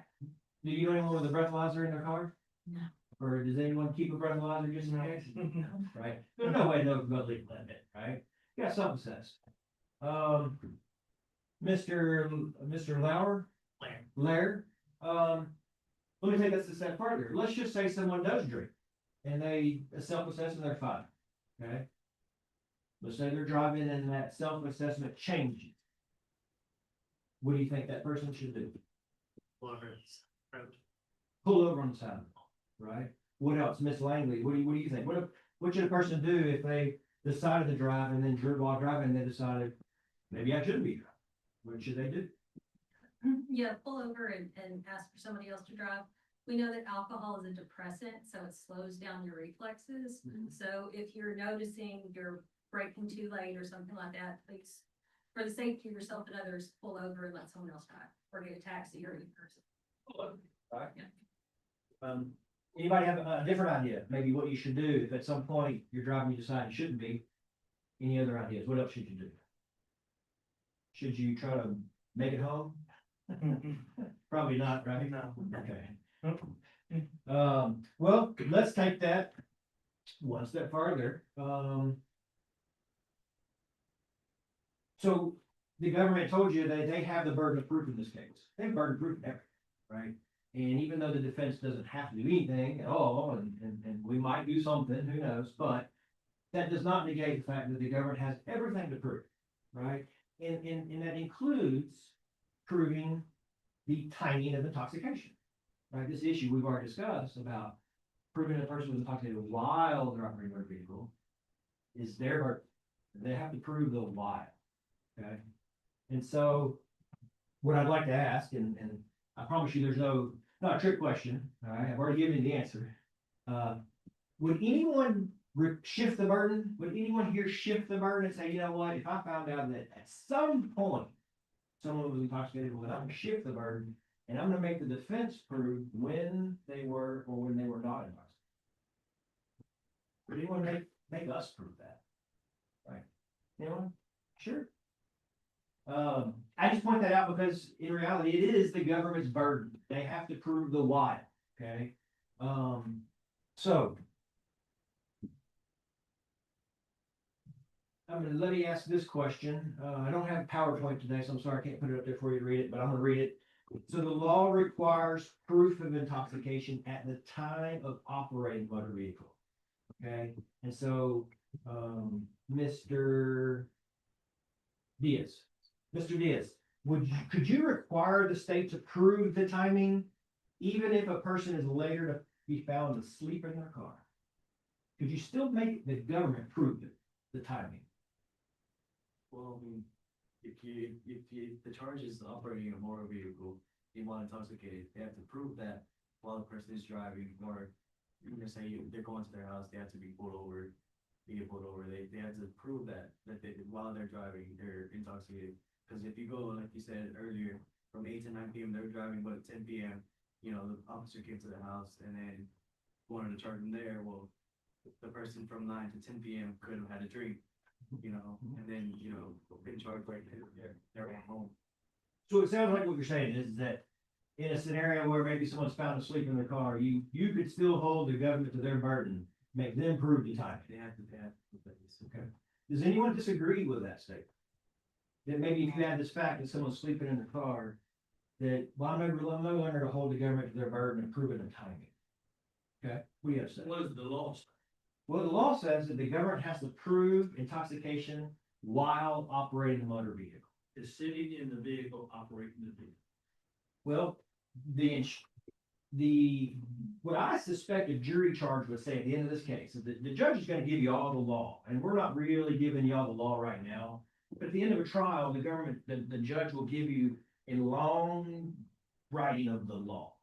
Do you know anyone with a breathalyzer in their car? No. Or does anyone keep a breathalyzer just in case? Right? There's no way to know about legal limit, right? Yeah, self-assessed. Mr. Lair, let me take this a step further. Let's just say someone does drink and they self-assess and they're fine, okay? Let's say they're driving and that self-assessment changes. What do you think that person should do? Pull over on the side of the road, right? What else? Miss Langley, what do you think? What should a person do if they decided to drive and then while driving, they decided, maybe I shouldn't be driving? What should they do? Yeah, pull over and ask for somebody else to drive. We know that alcohol is a depressant, so it slows down your reflexes. So if you're noticing you're braking too late or something like that, please, for the safety of yourself and others, pull over and let someone else drive, or get a taxi or any person. Right. Yeah. Anybody have a different idea? Maybe what you should do if at some point you're driving, you decide you shouldn't be? Any other ideas? What else should you do? Should you try to make it home? Probably not, right? No. Okay. Well, let's take that one step farther. So the government told you that they have the burden of proof in this case. They have burden of proof in everything, right? And even though the defense doesn't have to do anything at all, and we might do something, who knows, but that does not negate the fact that the government has everything to prove, right? And that includes proving the timing of intoxication, right? This issue we've already discussed about proving a person was intoxicated while they're operating their vehicle is their burden. They have to prove the while, okay? And so what I'd like to ask, and I promise you there's not a trick question, all right? I've already given you the answer. Would anyone shift the burden? Would anyone here shift the burden and say, you know what, if I found out that at some point someone was intoxicated, well, I'm gonna shift the burden and I'm gonna make the defense prove when they were or when they were not intoxicated? Would anyone make us prove that? Right? Anyone? Sure. I just point that out because in reality, it is the government's burden. They have to prove the why, okay? So let me ask this question. I don't have PowerPoint today, so I'm sorry I can't put it up there for you to read it, but I'm gonna read it. So the law requires proof of intoxication at the time of operating motor vehicle. Okay, and so Mr. Diaz, could you require the state to prove the timing, even if a person is later to be found asleep in their car? Could you still make the government prove the timing? Well, I mean, if the charge is operating a motor vehicle, while intoxicated, they have to prove that while the person is driving, or you can say they're going to their house, they have to be pulled over, they get pulled over, they have to prove that they, while they're driving, they're intoxicated. Because if you go, like you said earlier, from 8 to 9 p.m., they're driving, but at 10 p.m., the officer came to the house and then wanted to charge them there, well, the person person from 9 to 10 p.m. could have had a drink, you know, and then, you know, been charged right there, they're at home. So it sounds like what you're saying is that in a scenario where maybe someone's found asleep in the car, you could still hold the government to their burden, make them prove the timing. They have to. Okay. Does anyone disagree with that statement? That maybe if you had this fact that someone's sleeping in the car, that, well, I'm no longer to hold the government to their burden and prove it in timing. Okay, what do you have to say? What is the law? Well, the law says that the government has to prove intoxication while operating a motor vehicle. Is sitting in the vehicle operating the vehicle? Well, what I suspect a jury charge would say at the end of this case is that the judge is gonna give you all the law, and we're not really giving you all the law right now. But at the end of a trial, the judge will give you a long writing of the law.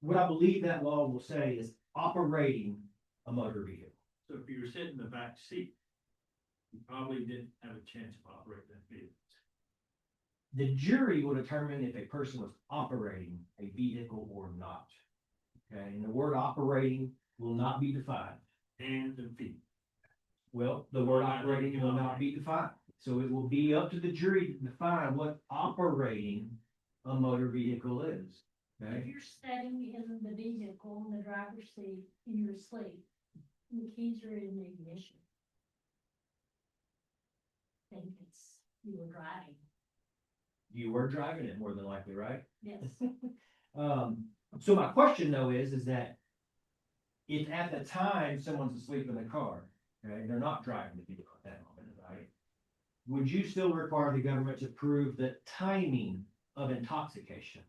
What I believe that law will say is operating a motor vehicle. So if you were sitting in the back seat, you probably didn't have a chance of operating that vehicle. The jury will determine if a person was operating a vehicle or not. Okay, and the word operating will not be defined. Hands and feet. Well, the word operating will not be defined, so it will be up to the jury to define what operating a motor vehicle is. If Okay, you're sitting in the vehicle in the driver's seat and you're asleep, and the keys are in the ignition. Think you were driving, you were driving it more than likely, right? yes. So my question though is that if at the time someone's asleep in the car, okay, they're not driving the vehicle at that moment, right? Would you still require the government to prove the timing of intoxication?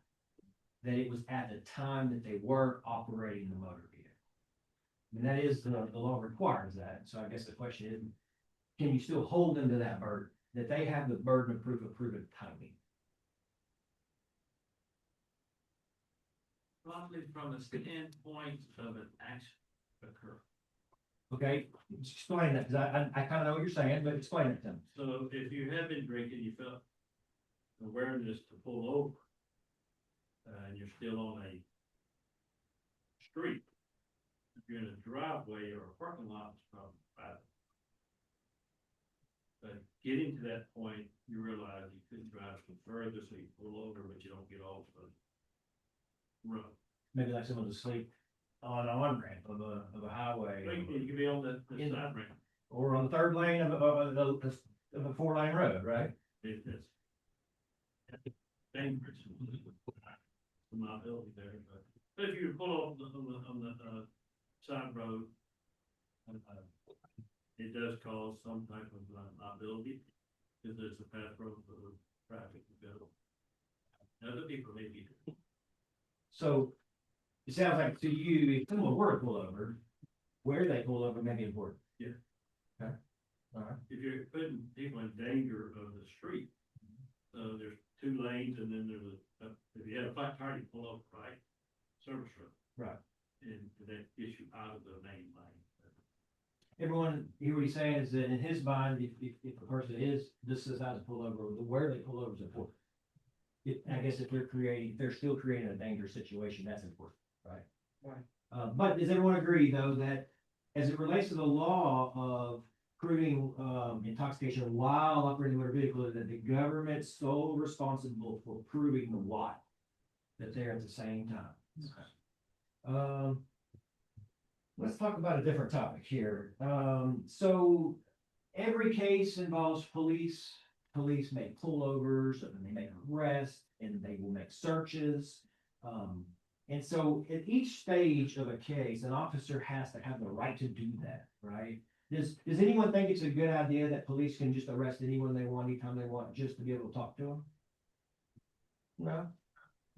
That it was at the time that they were operating the motor vehicle? And that is, the law requires that, so I guess the question is, can you still hold them to that burden? That they have the burden of proving timing? Probably from the standpoint of an action occur. Okay, explain that, because I kind of know what you're saying, but explain it to me. So if you have been drinking, you felt awareness to pull over. And you're still on a street. If you're in a driveway or a parking lot, it's probably bad. But getting to that point, you realize you couldn't drive some further, so you pull over, but you don't get off the road. Maybe like someone's asleep on an on-ramp of a highway. You can be on the In- side ramp. Or on the third lane of a 4-lane road, right? It's dangerous. Liability there, but if you pull off on the side road, it does cause some type of liability, because there's a path road for the traffic to go. Other people may be. So it sounds like to you, if someone were to pull over, where they pull over may be important. Yeah. Okay. All right. If you're putting people in danger of the street, so there's 2 lanes and then there's if you have a flat tire, you pull over, right? Service road. Right. And that gets you out of the main lane. Everyone, hear what he's saying is that in his mind, if a person this is how to pull over, where they pull over is important. I guess if they're still creating a dangerous situation, that's important, right? Right. But does everyone agree though that as it relates to the law of proving intoxication while operating a motor vehicle, that the government's sole responsible for proving the why, that they're at the same time? Let's talk about a different topic here. So every case involves police. Police make pullovers and they make arrests and they will make searches. And so at each stage of a case, an officer has to have the right to do that, right? Does anyone think it's a good idea that police can just arrest anyone they want, anytime they want, just to be able to talk to them? No,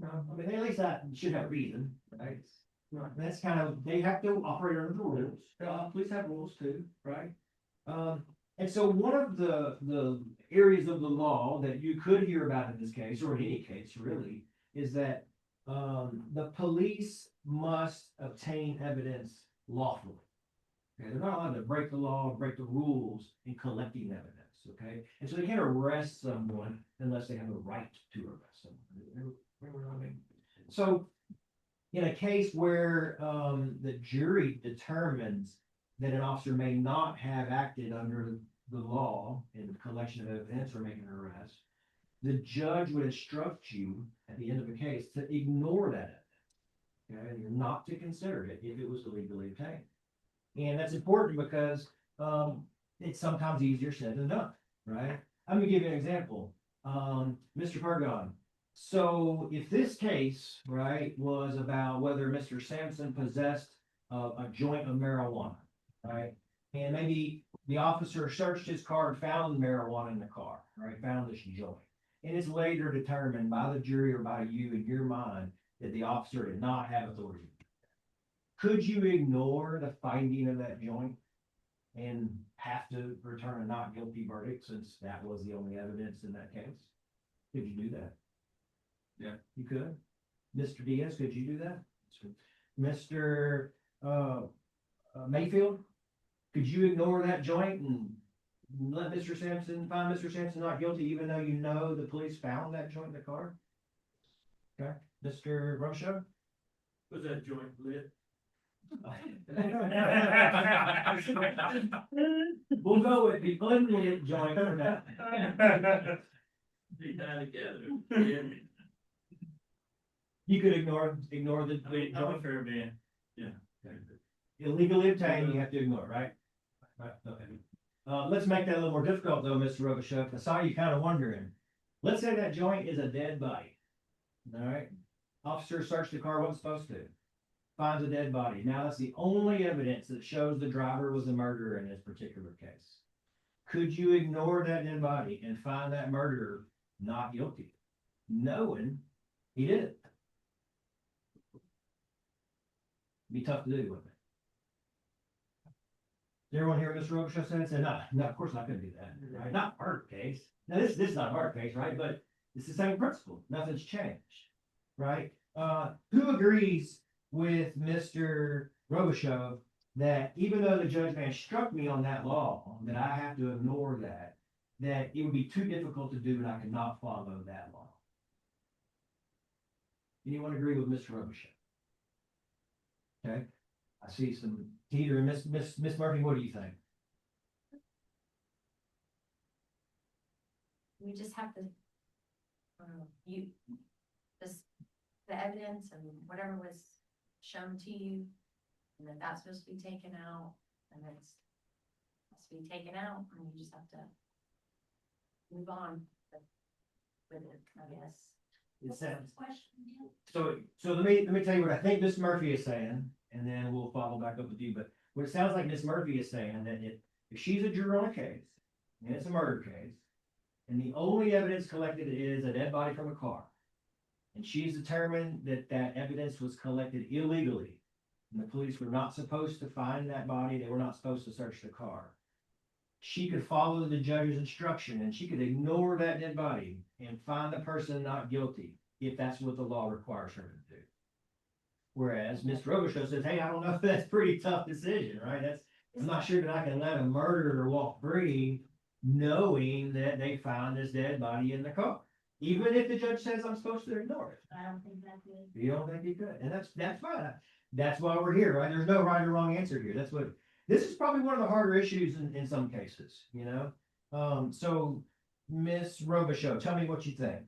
I mean, at least that should have reason, right? That's kind of, they have to operate under the rules. Police have rules too, right? And so one of the areas of the law that you could hear about in this case, or in any case really, is that the police must obtain evidence lawfully. Okay, they're not allowed to break the law, break the rules in collecting evidence, okay? And so they can't arrest someone unless they have a right to arrest someone. Remember what I mean? So in a case where the jury determines that an officer may not have acted under the law in the collection of evidence or making an arrest, the judge would instruct you at the end of the case to ignore that evidence. Okay, and not to consider it if it was illegally obtained. And that's important because, it's sometimes easier said than done, right? I'm gonna give you an example. Mr. Pergon. So if this case, right, was about whether Mr. Sampson possessed a joint of marijuana, right? And maybe the officer searched his car and found marijuana in the car, right? Found this joint. And it's later determined by the jury or by you in your mind that the officer did not have authority. Could you ignore the finding of that joint and have to return a not guilty verdict since that was the only evidence in that case? Could you do that? Yeah. You could? Mr. Diaz, could you do that? Mr. Mayfield, could you ignore that joint and let Mr. Sampson, find Mr. Sampson not guilty, even though you know the police found that joint in the car? Okay, Mr. Rocha? Was that joint lit? We'll go with the unlit joint for now. They die together. Yeah. You could ignore the I'm a joint. fair man. Illegally obtained, you have to ignore, right? Right, okay. Let's make that a little more difficult though, Mr. Robichuk. I saw you kind of wondering. Let's say that joint is a dead body. All right. Officer searched the car, wasn't supposed to. Finds a dead body. Now that's the only evidence that shows the driver was the murderer in this particular case. Could you ignore that dead body and find that murderer not guilty, knowing he did it? Be tough to do, wouldn't it? Did everyone hear what Mr. Robichaux said? No, of course I couldn't do that, right? Not a murder case. Now, this is not a murder case, right? But it's the same principle. Nothing's changed, right? Who agrees with Mr. Robichaux that even though the judge may have struck me on that law, that I have to ignore that it would be too difficult to do and I could not follow that law? Anyone agree with Mr. Robichaux? Okay, I see some Peter and Miss Murphy, what do you think? We just have to, the evidence and whatever was shown to you, and that that's supposed to be taken out, and it's supposed to be taken out, and you just have to move on with it, I guess. It sounds, Question, yeah. so let me tell you what I think Miss Murphy is saying, and then we'll follow back up with you, but what it sounds like Miss Murphy is saying that if she's a juror on a case, and it's a murder case, and the only evidence collected is a dead body from a car, and she's determined that that evidence was collected illegally, and the police were not supposed to find that body, they were not supposed to search the car, she could follow the judge's instruction and she could ignore that dead body and find the person not guilty if that's what the law requires her to do. Whereas Mr. Robichaux says, hey, I don't know if that's a pretty tough decision, right? I'm not sure that I can let a murderer walk free knowing that they found this dead body in the car. Even if the judge says I'm supposed to ignore it. I don't think that good. You don't think you could? And that's fine. That's why we're here, right? There's no right or wrong answer here. This is probably one of the harder issues in some cases, you know? So Miss Robichaux, tell me what you think.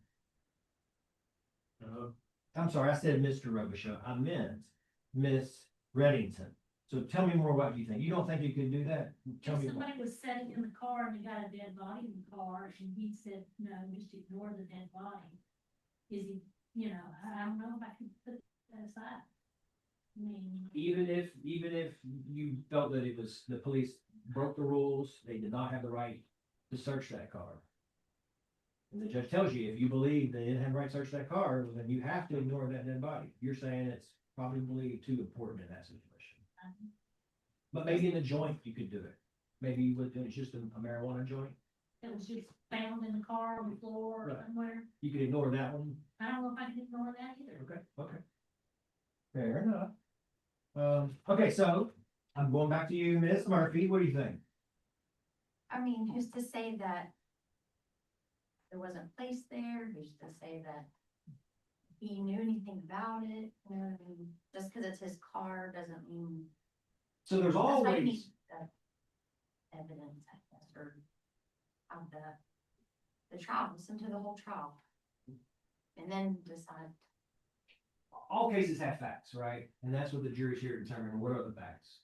I'm sorry, I said Mr. Robichaux. I meant Miss Reddington. So tell me more what you think. You don't think you could do that? Tell If me. somebody was sitting in the car and they got a dead body in the car and he said, no, just ignore the dead body. Is he, I don't know if I can put that aside. I mean, Even if you felt that it was, the police broke the rules, they did not have the right to search that car. And the judge tells you, if you believe they didn't have the right to search that car, then you have to ignore that dead body. You're saying it's probably too important in that situation. But maybe in the joint, you could do it. Maybe you would do it just a marijuana joint. it was just found in the car on the floor or Right. somewhere. You could ignore that one. I don't know if I can ignore that either. Okay. Fair enough. Okay, so I'm going back to you, Miss Murphy. What do you think? I mean, who's to say that there wasn't place there? Who's to say that he knew anything about it? You know what I mean? Just because it's his car doesn't mean. So there's That's why you always, need evidence, I guess, or of the trial, listen to the whole trial. And then decide. All cases have facts, right? And that's what the jury's here to determine, what are the facts?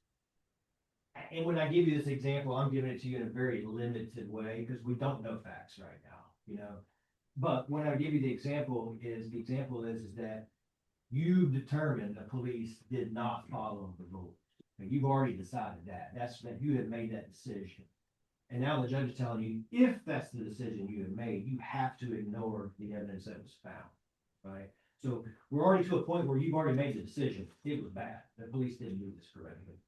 And when I give you this example, I'm giving it to you in a very limited way, because we don't know facts right now, you know? But when I give you the example is that you determined the police did not follow the rules. And you've already decided that, that you have made that decision. And now the judge is telling you, if that's the decision you have made, you have to ignore the evidence that was found, right? So we're already to a point where you've already made the decision, it was bad, the police didn't do this correctly.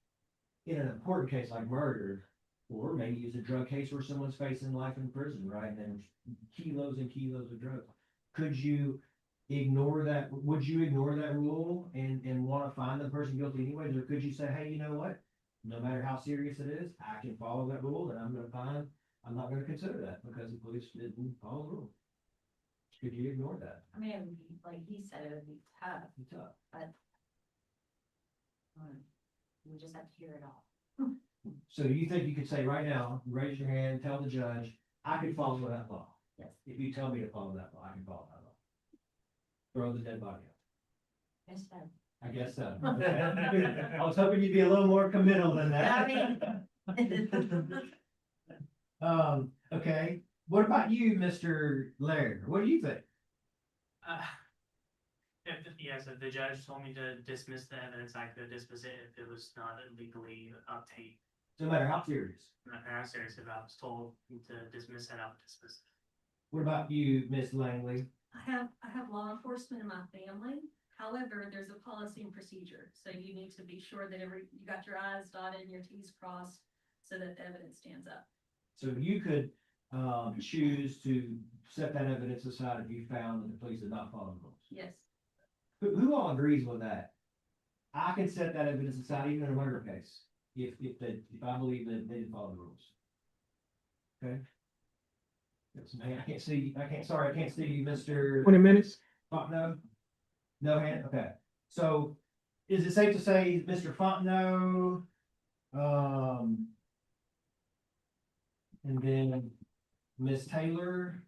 In an important case like murder, or maybe use a drug case where someone's facing life in prison, right? And there's kilos and kilos of drugs. Could you ignore that? Would you ignore that rule and want to find the person guilty anyways? Or could you say, hey, you know what? No matter how serious it is, I can follow that rule and I'm not gonna consider that because the police didn't follow the rule. Could you ignore that? I mean, it would be, like he said, it would be tough, It's tough. but we just have to hear it all. So you think you could say right now, raise your hand, tell the judge, I can follow that law. Yes. If you tell me to follow that law, I can follow that law. Throw the dead body out. Yes, sir. I guess so. I was hoping you'd be a little more committal than that. Okay, what about you, Mr. Laird? What do you think? Yes, if the judge told me to dismiss the evidence, I could dismiss it if it was not illegally obtained. No matter how serious. I'm serious, if I was told to dismiss it, I would dismiss it. What about you, Miss Langley? I have law enforcement in my family. However, there's a policy and procedure, so you need to be sure that you got your I's dotted and your T's crossed so that the evidence stands up. So you could choose to set that evidence aside if you found that the police did not follow the rules. Yes, Who all agrees with that? I can set that evidence aside even in a murder case, if I believe that they didn't follow the rules. Okay? Yes, man, I can't see you, Mr. 20 minutes? Fontenot? No hand, okay. So is it safe to say, Mr. Fontenot, and then Ms. Taylor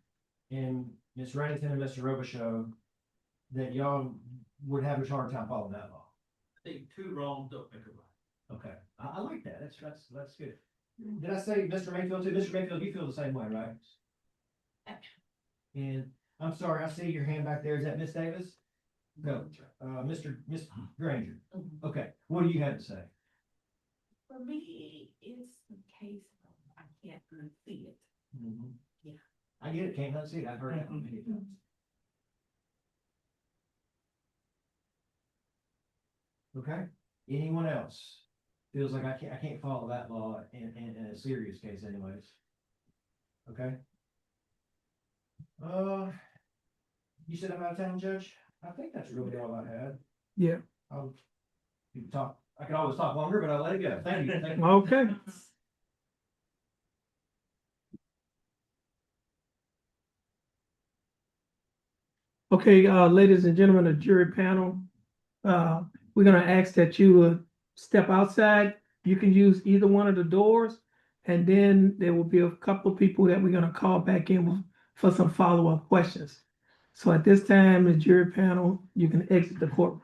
and Ms. Reddington and Mr. Robichaux, that y'all would have a hard time following that law? I think two wrongs don't make a right. Okay, I like that, that's good. Did I say Mr. Mayfield too? Mr. Mayfield, you feel the same way, right? And I'm sorry, I see your hand back there, is that Miss Davis? No, Miss Granger, okay, what do you have to say? For me, it's a case of I can't unsee it. Yeah. I get it, can't unsee it, I've heard that one many times. Okay, anyone else feels like I can't follow that law in a serious case anyways? Okay. You said I'm out of town, Judge? I think that's really all I had. Yeah. You can talk, I can always talk longer, but I'll let it go. Thank you. Thank you. Okay. Okay, ladies and gentlemen, the jury panel, we're gonna ask that you step outside. You can use either one of the doors, and then there will be a couple of people that we're gonna call back in for some follow-up questions. So at this time, the jury panel, you can exit the courtroom.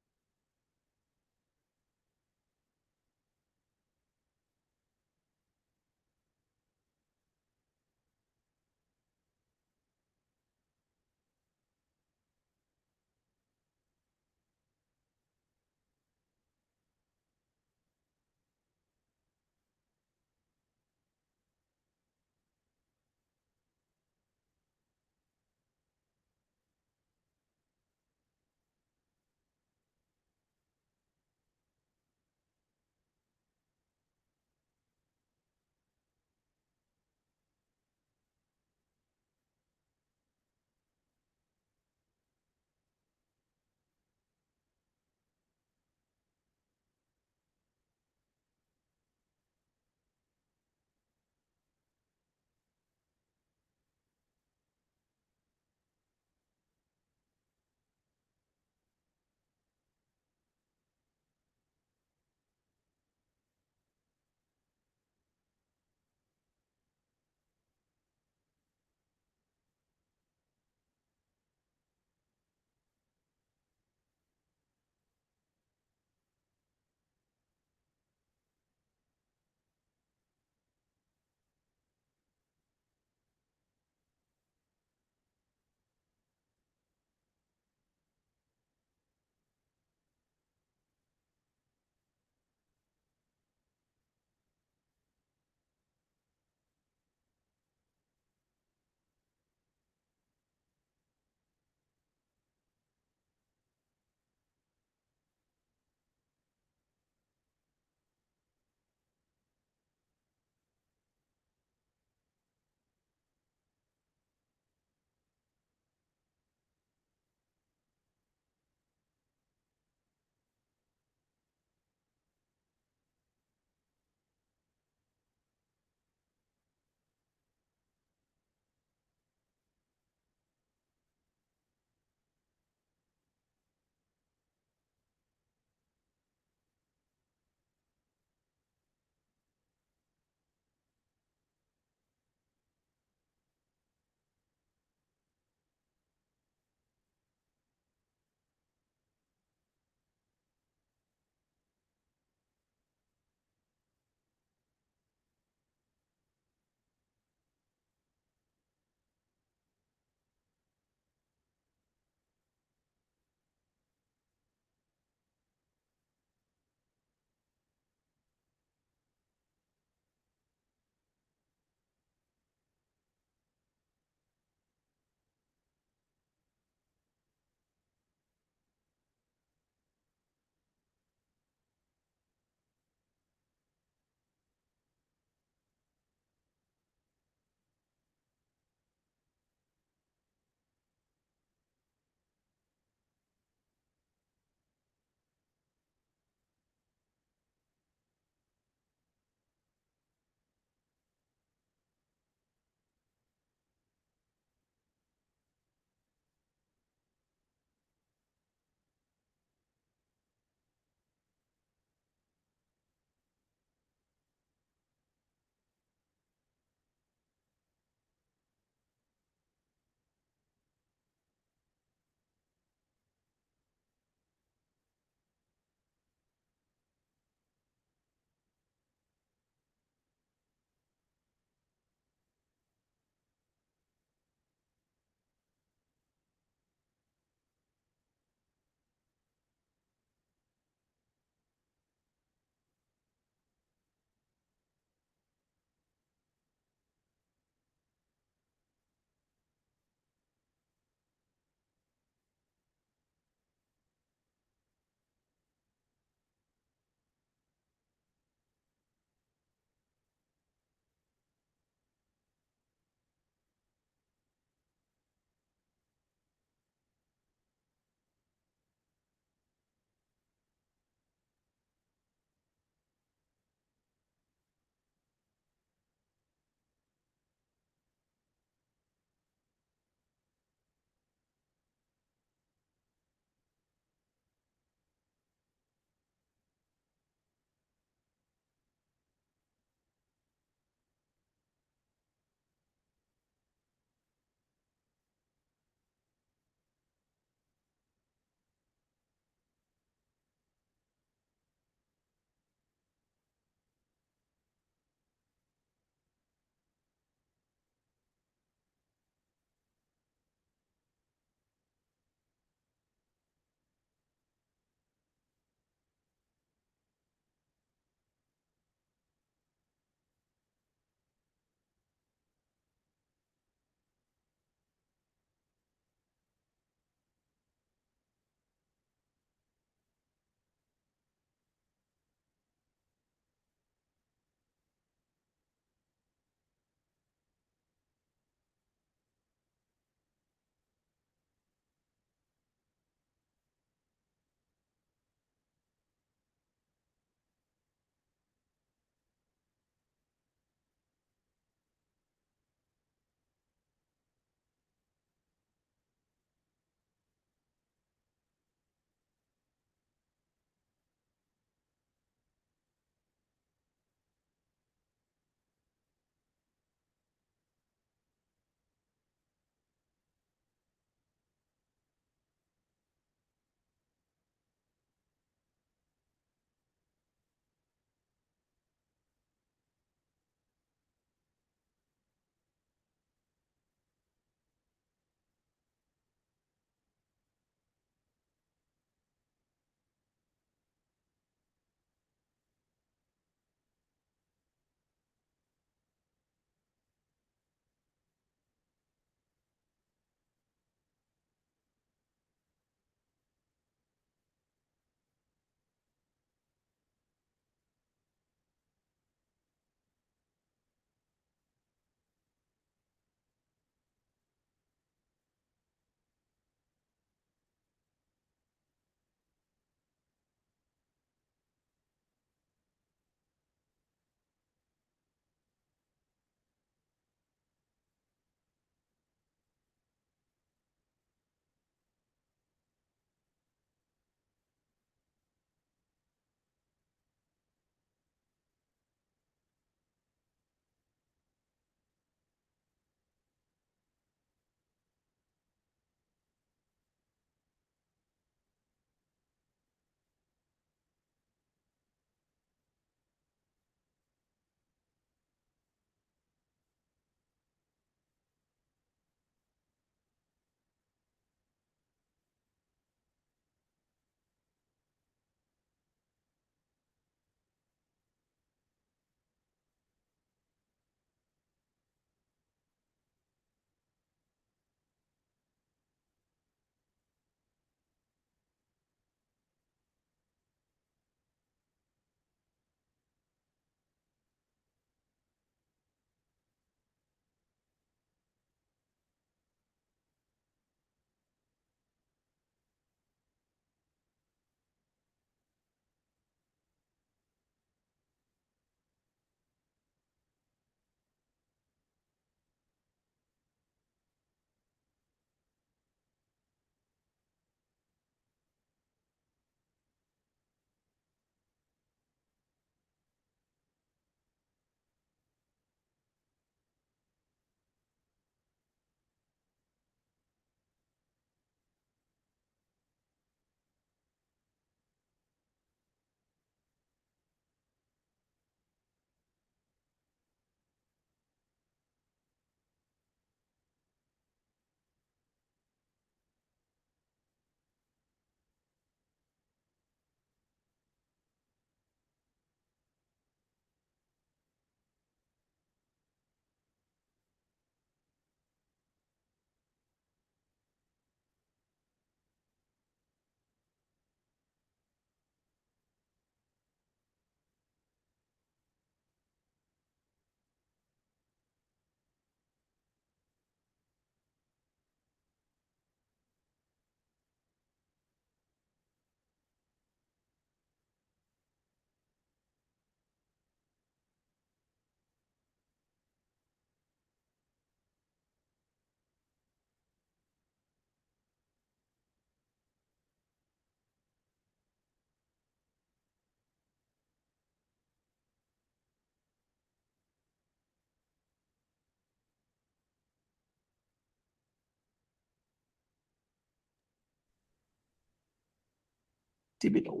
Thibodeau.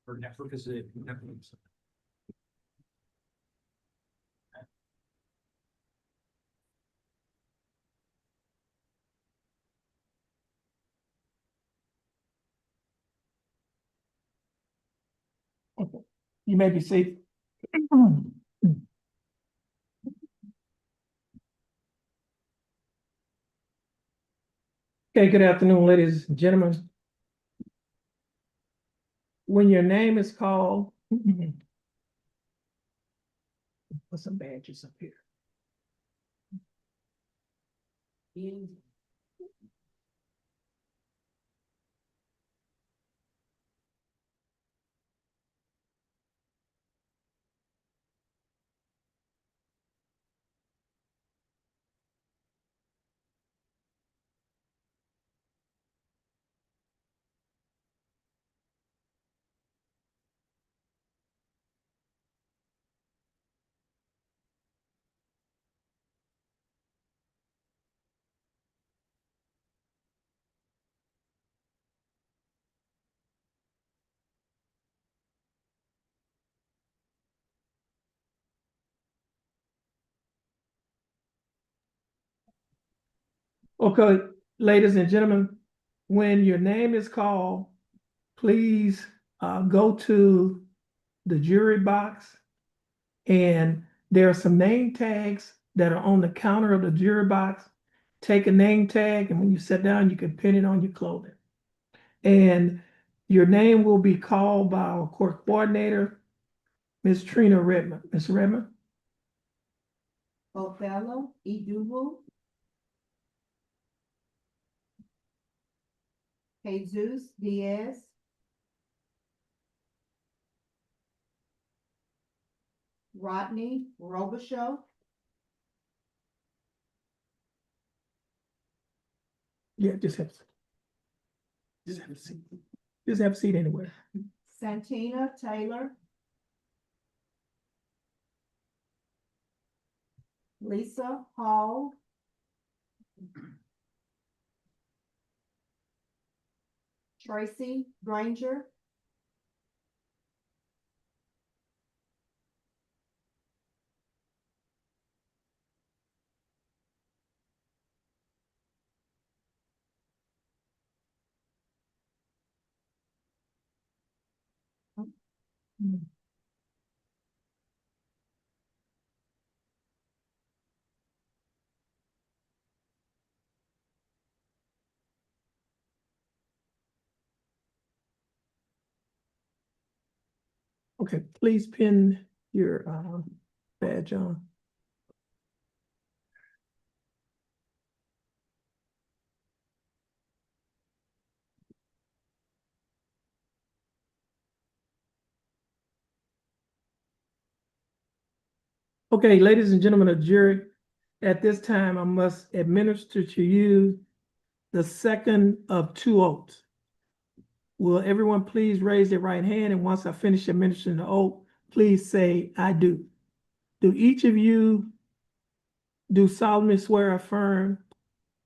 Or efficacy. Okay. You may be seated. Okay, good afternoon, ladies and gentlemen. When your name is called, put some badges up here. Okay, ladies and gentlemen, when your name is called, please go to the jury box. And there are some name tags that are on the counter of the jury box. Take a name tag, and when you sit down, you can pin it on your clothing. And your name will be called by our court coordinator, Ms. Trina Redmond. Ms. Redmond? Othello Idubu. Jesus Diaz. Rodney Robichaux. Yeah, just have a seat. Just have a seat anywhere. Santina Taylor. Lisa Hall. Tracy Granger. Okay, please pin your badge on. Okay, ladies and gentlemen of the jury, at this time, I must administer to you the second of two oaths. Will everyone please raise their right hand, and once I finish administering the oath, please say, "I do." Do each of you do solemnly swear or affirm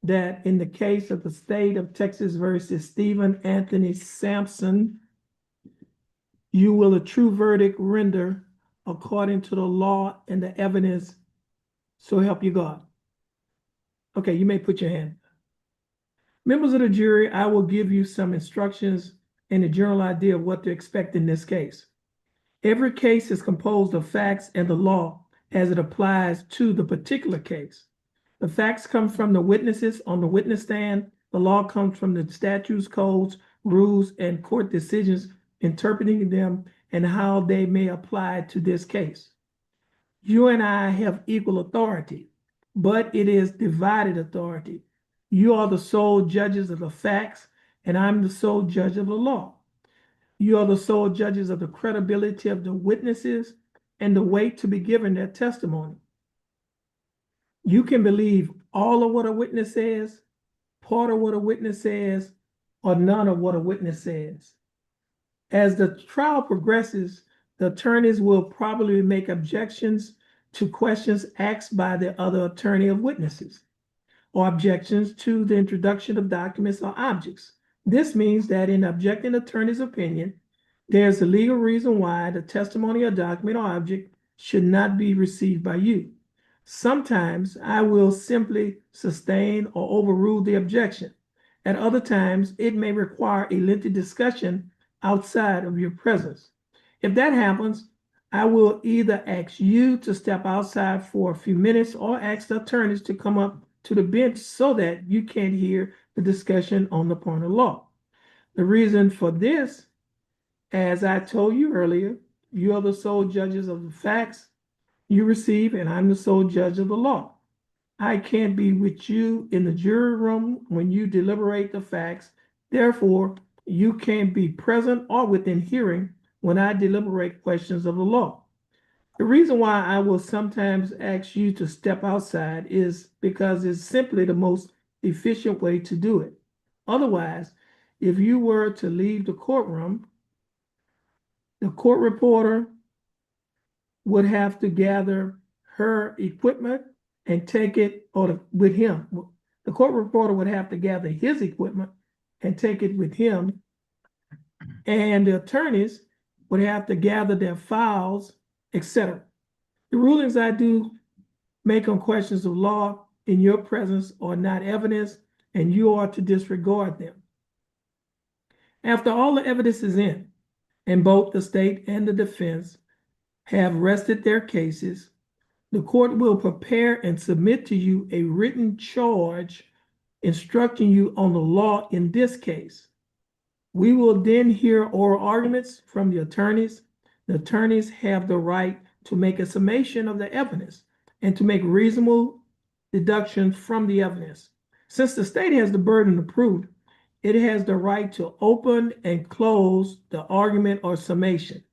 that in the case of the state of Texas versus Stephen Anthony Sampson, you will a true verdict render according to the law and the evidence, so help you God? Okay, you may put your hand. Members of the jury, I will give you some instructions and a general idea of what to expect in this case. Every case is composed of facts and the law as it applies to the particular case. The facts come from the witnesses on the witness stand. The law comes from the statutes, codes, rules, and court decisions interpreting them and how they may apply to this case. You and I have equal authority, but it is divided authority. You are the sole judges of the facts, and I'm the sole judge of the law. You are the sole judges of the credibility of the witnesses and the weight to be given their testimony. You can believe all of what a witness says, part of what a witness says, or none of what a witness says. As the trial progresses, The attorneys will probably make objections to questions asked by the other attorney of witnesses, or objections to the introduction of documents or objects. This means that in objecting attorney's opinion, there's a legal reason why the testimony or document or object should not be received by you. Sometimes I will simply sustain or overrule the objection. At other times, it may require a lengthy discussion outside of your presence. If that happens, I will either ask you to step outside for a few minutes or ask the attorneys to come up to the bench so that you can hear the discussion on the point of law. The reason for this, as I told you earlier, you are the sole judges of the facts you receive, and I'm the sole judge of the law. I can't be with you in the jury room when you deliberate the facts. Therefore, you can't be present or within hearing when I deliberate questions of the law. The reason why I will sometimes ask you to step outside is because it's simply the most efficient way to do it. Otherwise, if you were to leave the courtroom, the court reporter would have to gather her equipment and take it with him. The court reporter would have to gather his equipment and take it with him. And the attorneys would have to gather their files, etc. The rulings I do make on questions of law in your presence are not evidence, and you are to disregard them. After all the evidence is in, and both the state and the defense have rested their cases, the court will prepare and submit to you a written charge instructing you on the law in this case. We will then hear oral arguments from the attorneys. The attorneys have the right to make a summation of the evidence and to make reasonable deductions from the evidence. Since the state has the burden of proof, it has the right to open and close the argument or summation.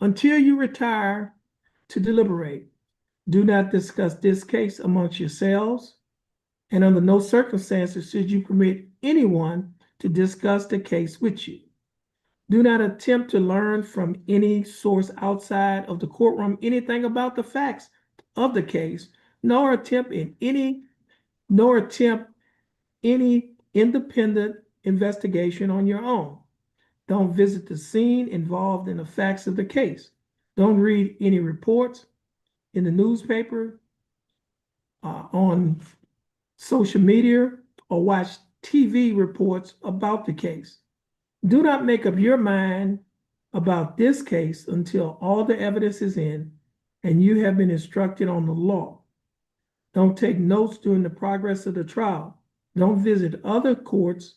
Until you retire to deliberate, do not discuss this case amongst yourselves, and under no circumstances should you permit anyone to discuss the case with you. Do not attempt to learn from any source outside of the courtroom anything about the facts of the case, nor attempt any independent investigation on your own. Don't visit the scene involved in the facts of the case. Don't read any reports in the newspaper, on social media, or watch TV reports about the case. Do not make up your mind about this case until all the evidence is in and you have been instructed on the law. Don't take notes during the progress of the trial. Don't visit other courts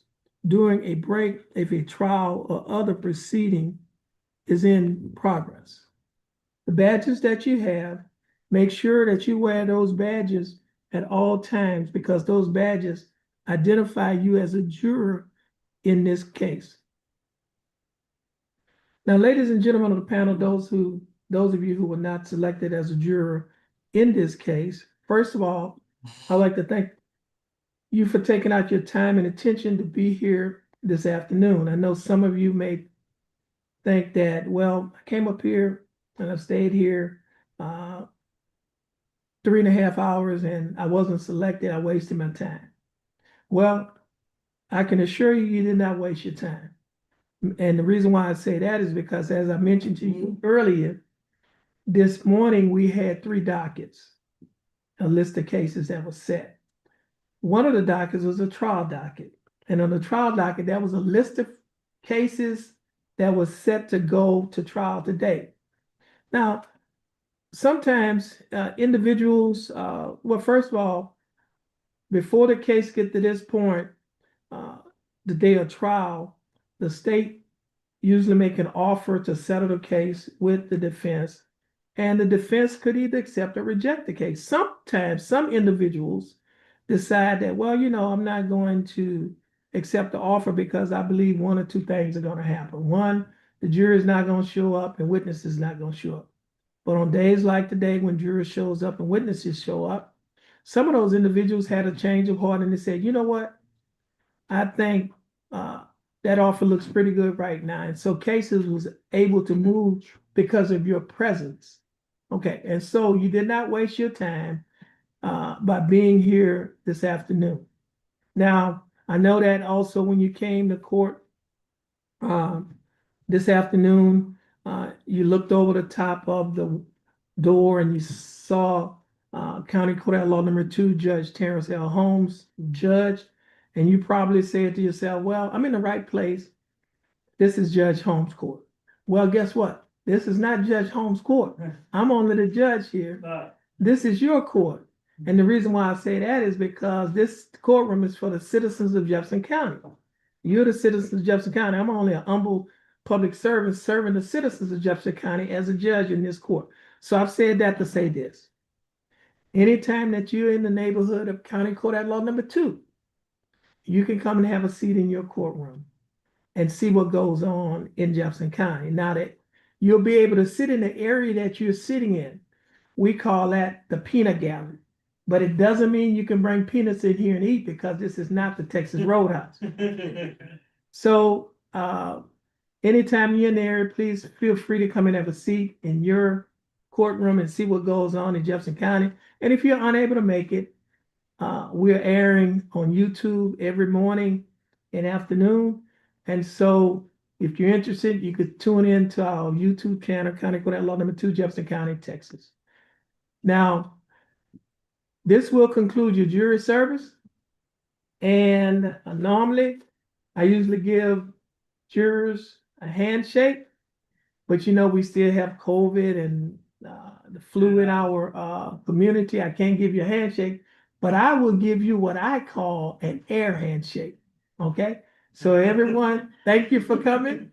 during a break if a trial or other proceeding is in progress. The badges that you have, make sure that you wear those badges at all times because those badges identify you as a juror in this case. Now, ladies and gentlemen of the panel, those of you who were not selected as a juror in this case, first of all, I'd like to thank you for taking out your time and attention to be here this afternoon. I know some of you may think that, well, I came up here and I stayed here 3.5 hours and I wasn't selected. I wasted my time. Well, I can assure you, you did not waste your time. And the reason why I say that is because, as I mentioned to you earlier, this morning we had 3 dockets, a list of cases that was set. One of the dockets was a trial docket. And on the trial docket, there was a list of cases that was set to go to trial today. Now, sometimes individuals, well, first of all, before the case get to this point, the day of trial, the state usually make an offer to settle the case with the defense, and the defense could either accept or reject the case. Sometimes some individuals decide that, well, I'm not going to accept the offer because I believe 1 or 2 things are going to happen. One, the jury is not going to show up and witnesses not going to show up. But on days like today, when jury shows up and witnesses show up, some of those individuals had a change of heart and they said, you know what? I think that offer looks pretty good right now. And so cases was able to move because of your presence. Okay, and so you did not waste your time by being here this afternoon. Now, I know that also when you came to court this afternoon, you looked over the top of the door and you saw County Court at Law Number 2, Judge Terrence L. Holmes, judge, and you probably said to yourself, well, I'm in the right place. This is Judge Holmes' court. Well, guess what? This is not Judge Holmes' court. I'm only the judge here. This is your court. And the reason why I say that is because this courtroom is for the citizens of Jefferson County. You're the citizens of Jefferson County. I'm only a humble public servant serving the citizens of Jefferson County as a judge in this court. So I've said that to say this. Anytime that you're in the neighborhood of County Court at Law Number 2, you can come and have a seat in your courtroom and see what goes on in Jefferson County. Now that you'll be able to sit in the area that you're sitting in, we call that the peanut gallery. But it doesn't mean you can bring peanuts in here and eat, because this is not the Texas Roadhouse. So anytime you're in the area, please feel free to come and have a seat in your courtroom and see what goes on in Jefferson County. And if you're unable to make it, we're airing on YouTube every morning and afternoon. And so if you're interested, you could tune in to our YouTube channel, County Court at Law Number 2, Jefferson County, Texas. Now, this will conclude your jury service. And normally, I usually give jurors a handshake, but you know, we still have COVID and the flu in our community. I can't give you a handshake, but I will give you what I call an air handshake. Okay? So everyone, thank you for coming.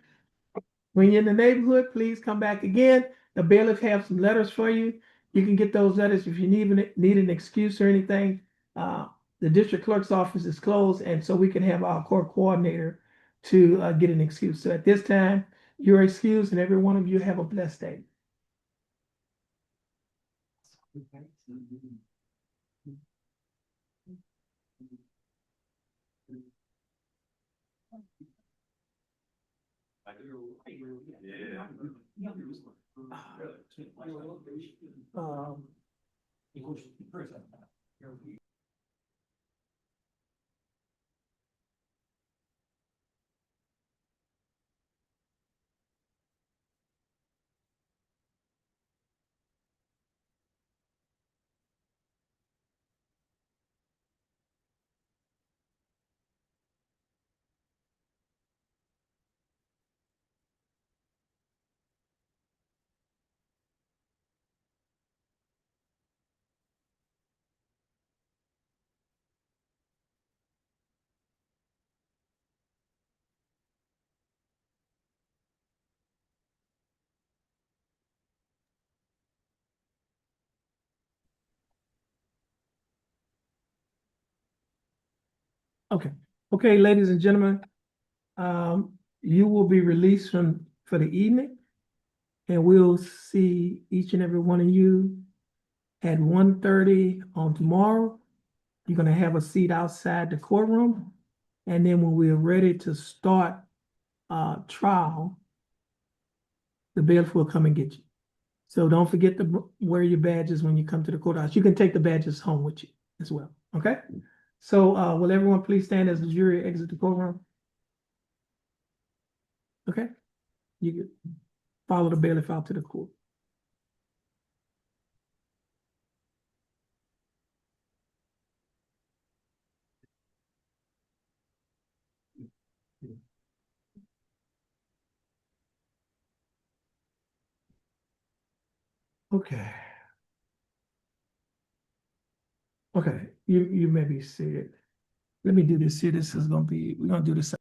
When you're in the neighborhood, please come back again. The bailiff have some letters for you. You can get those letters if you need an excuse or anything. The district clerk's office is closed, and so we can have our court coordinator to get an excuse. So at this time, you're excused, and every one of you have a blessed day. Um, Okay, ladies and gentlemen, you will be released for the evening, and we'll see each and every one of you at 1:30 on tomorrow. You're gonna have a seat outside the courtroom, and then when we're ready to start trial, the bailiff will come and get you. So don't forget to wear your badges when you come to the courthouse. You can take the badges home with you as well, okay? So will everyone please stand as the jury exit the courtroom? Okay, you can follow the bailiff out to the court. Okay. Okay, you may be seated. Let me do this here. This is gonna be, we're gonna do this.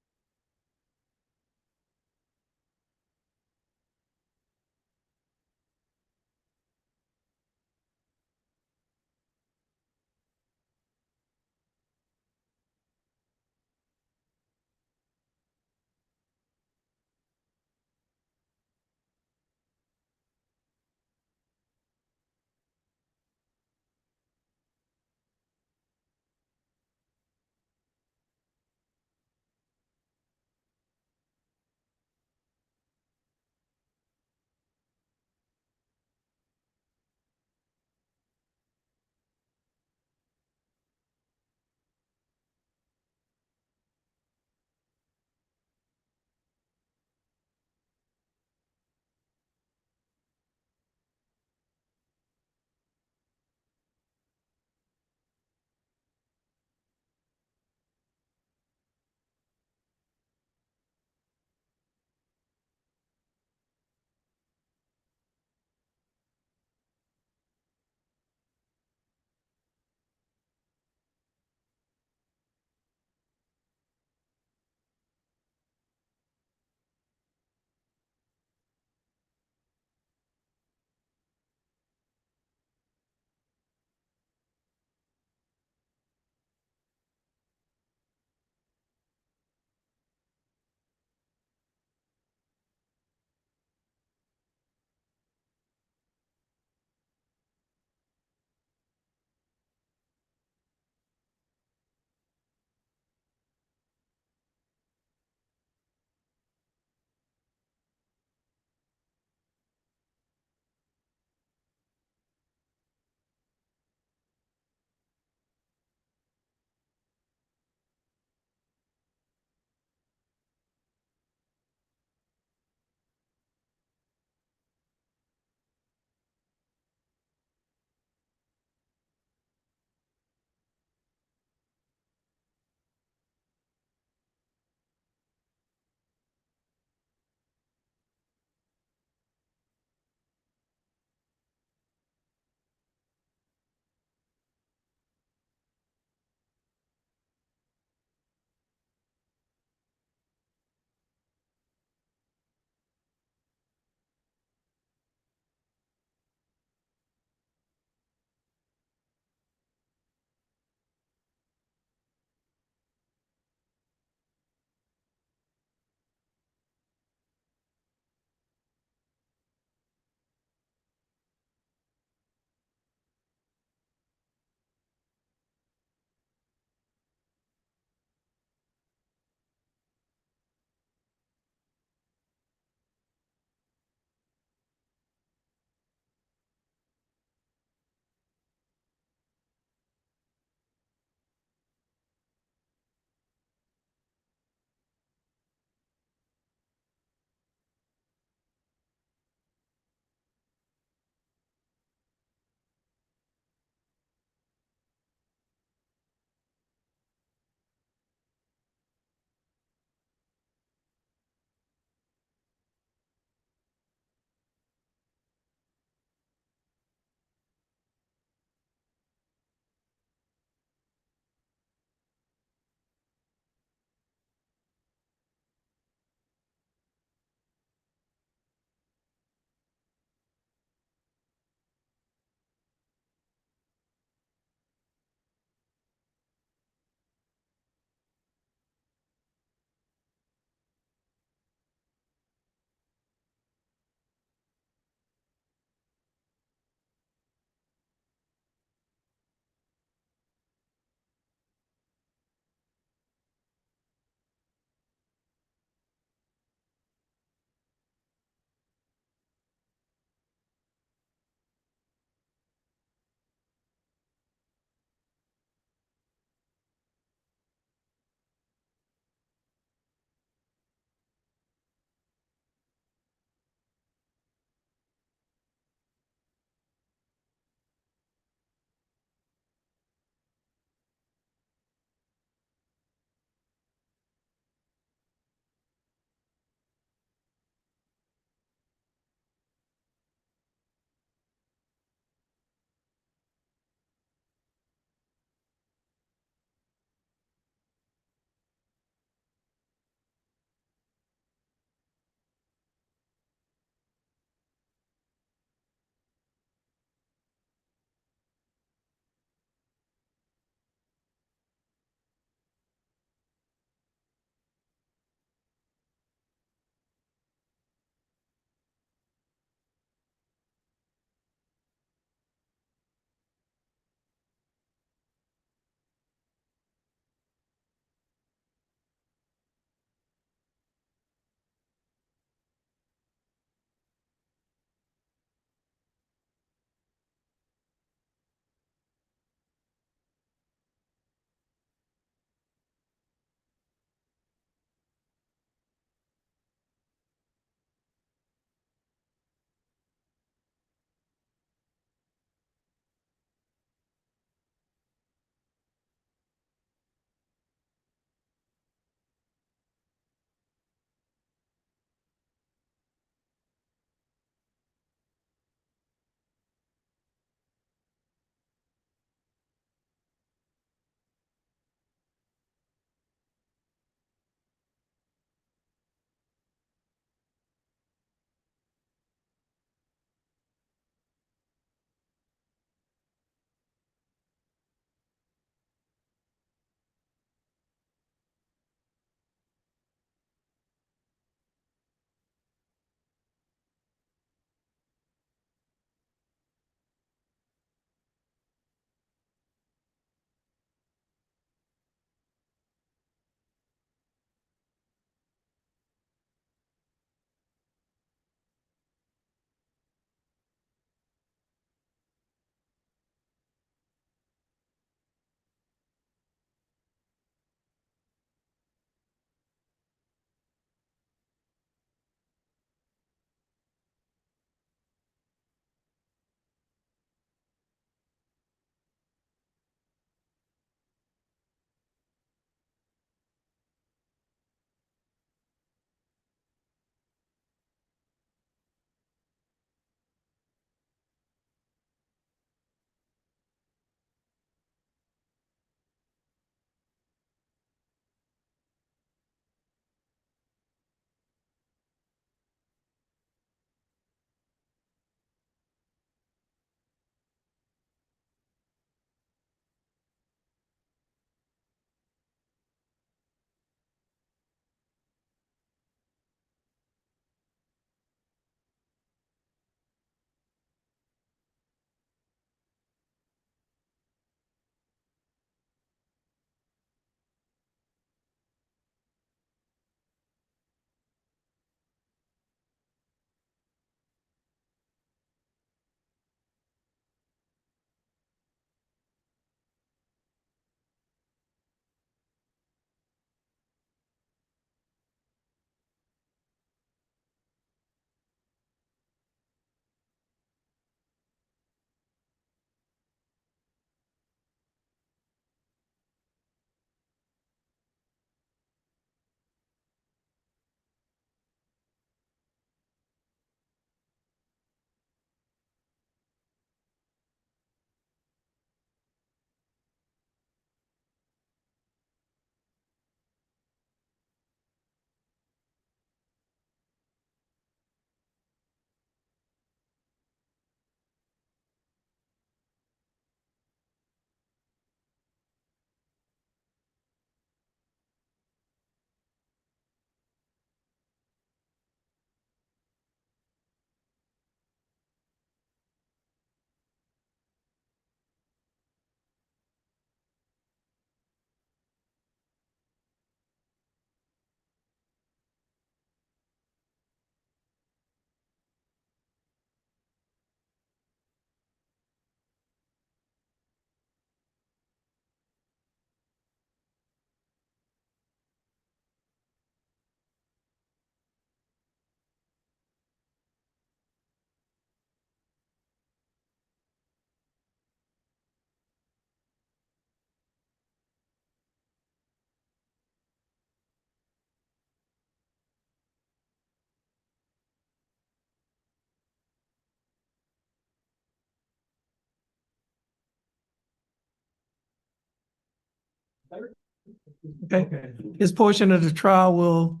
Okay, this portion of the trial will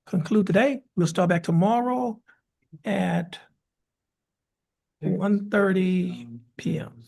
conclude today. We'll start back tomorrow at 1:30 p.m.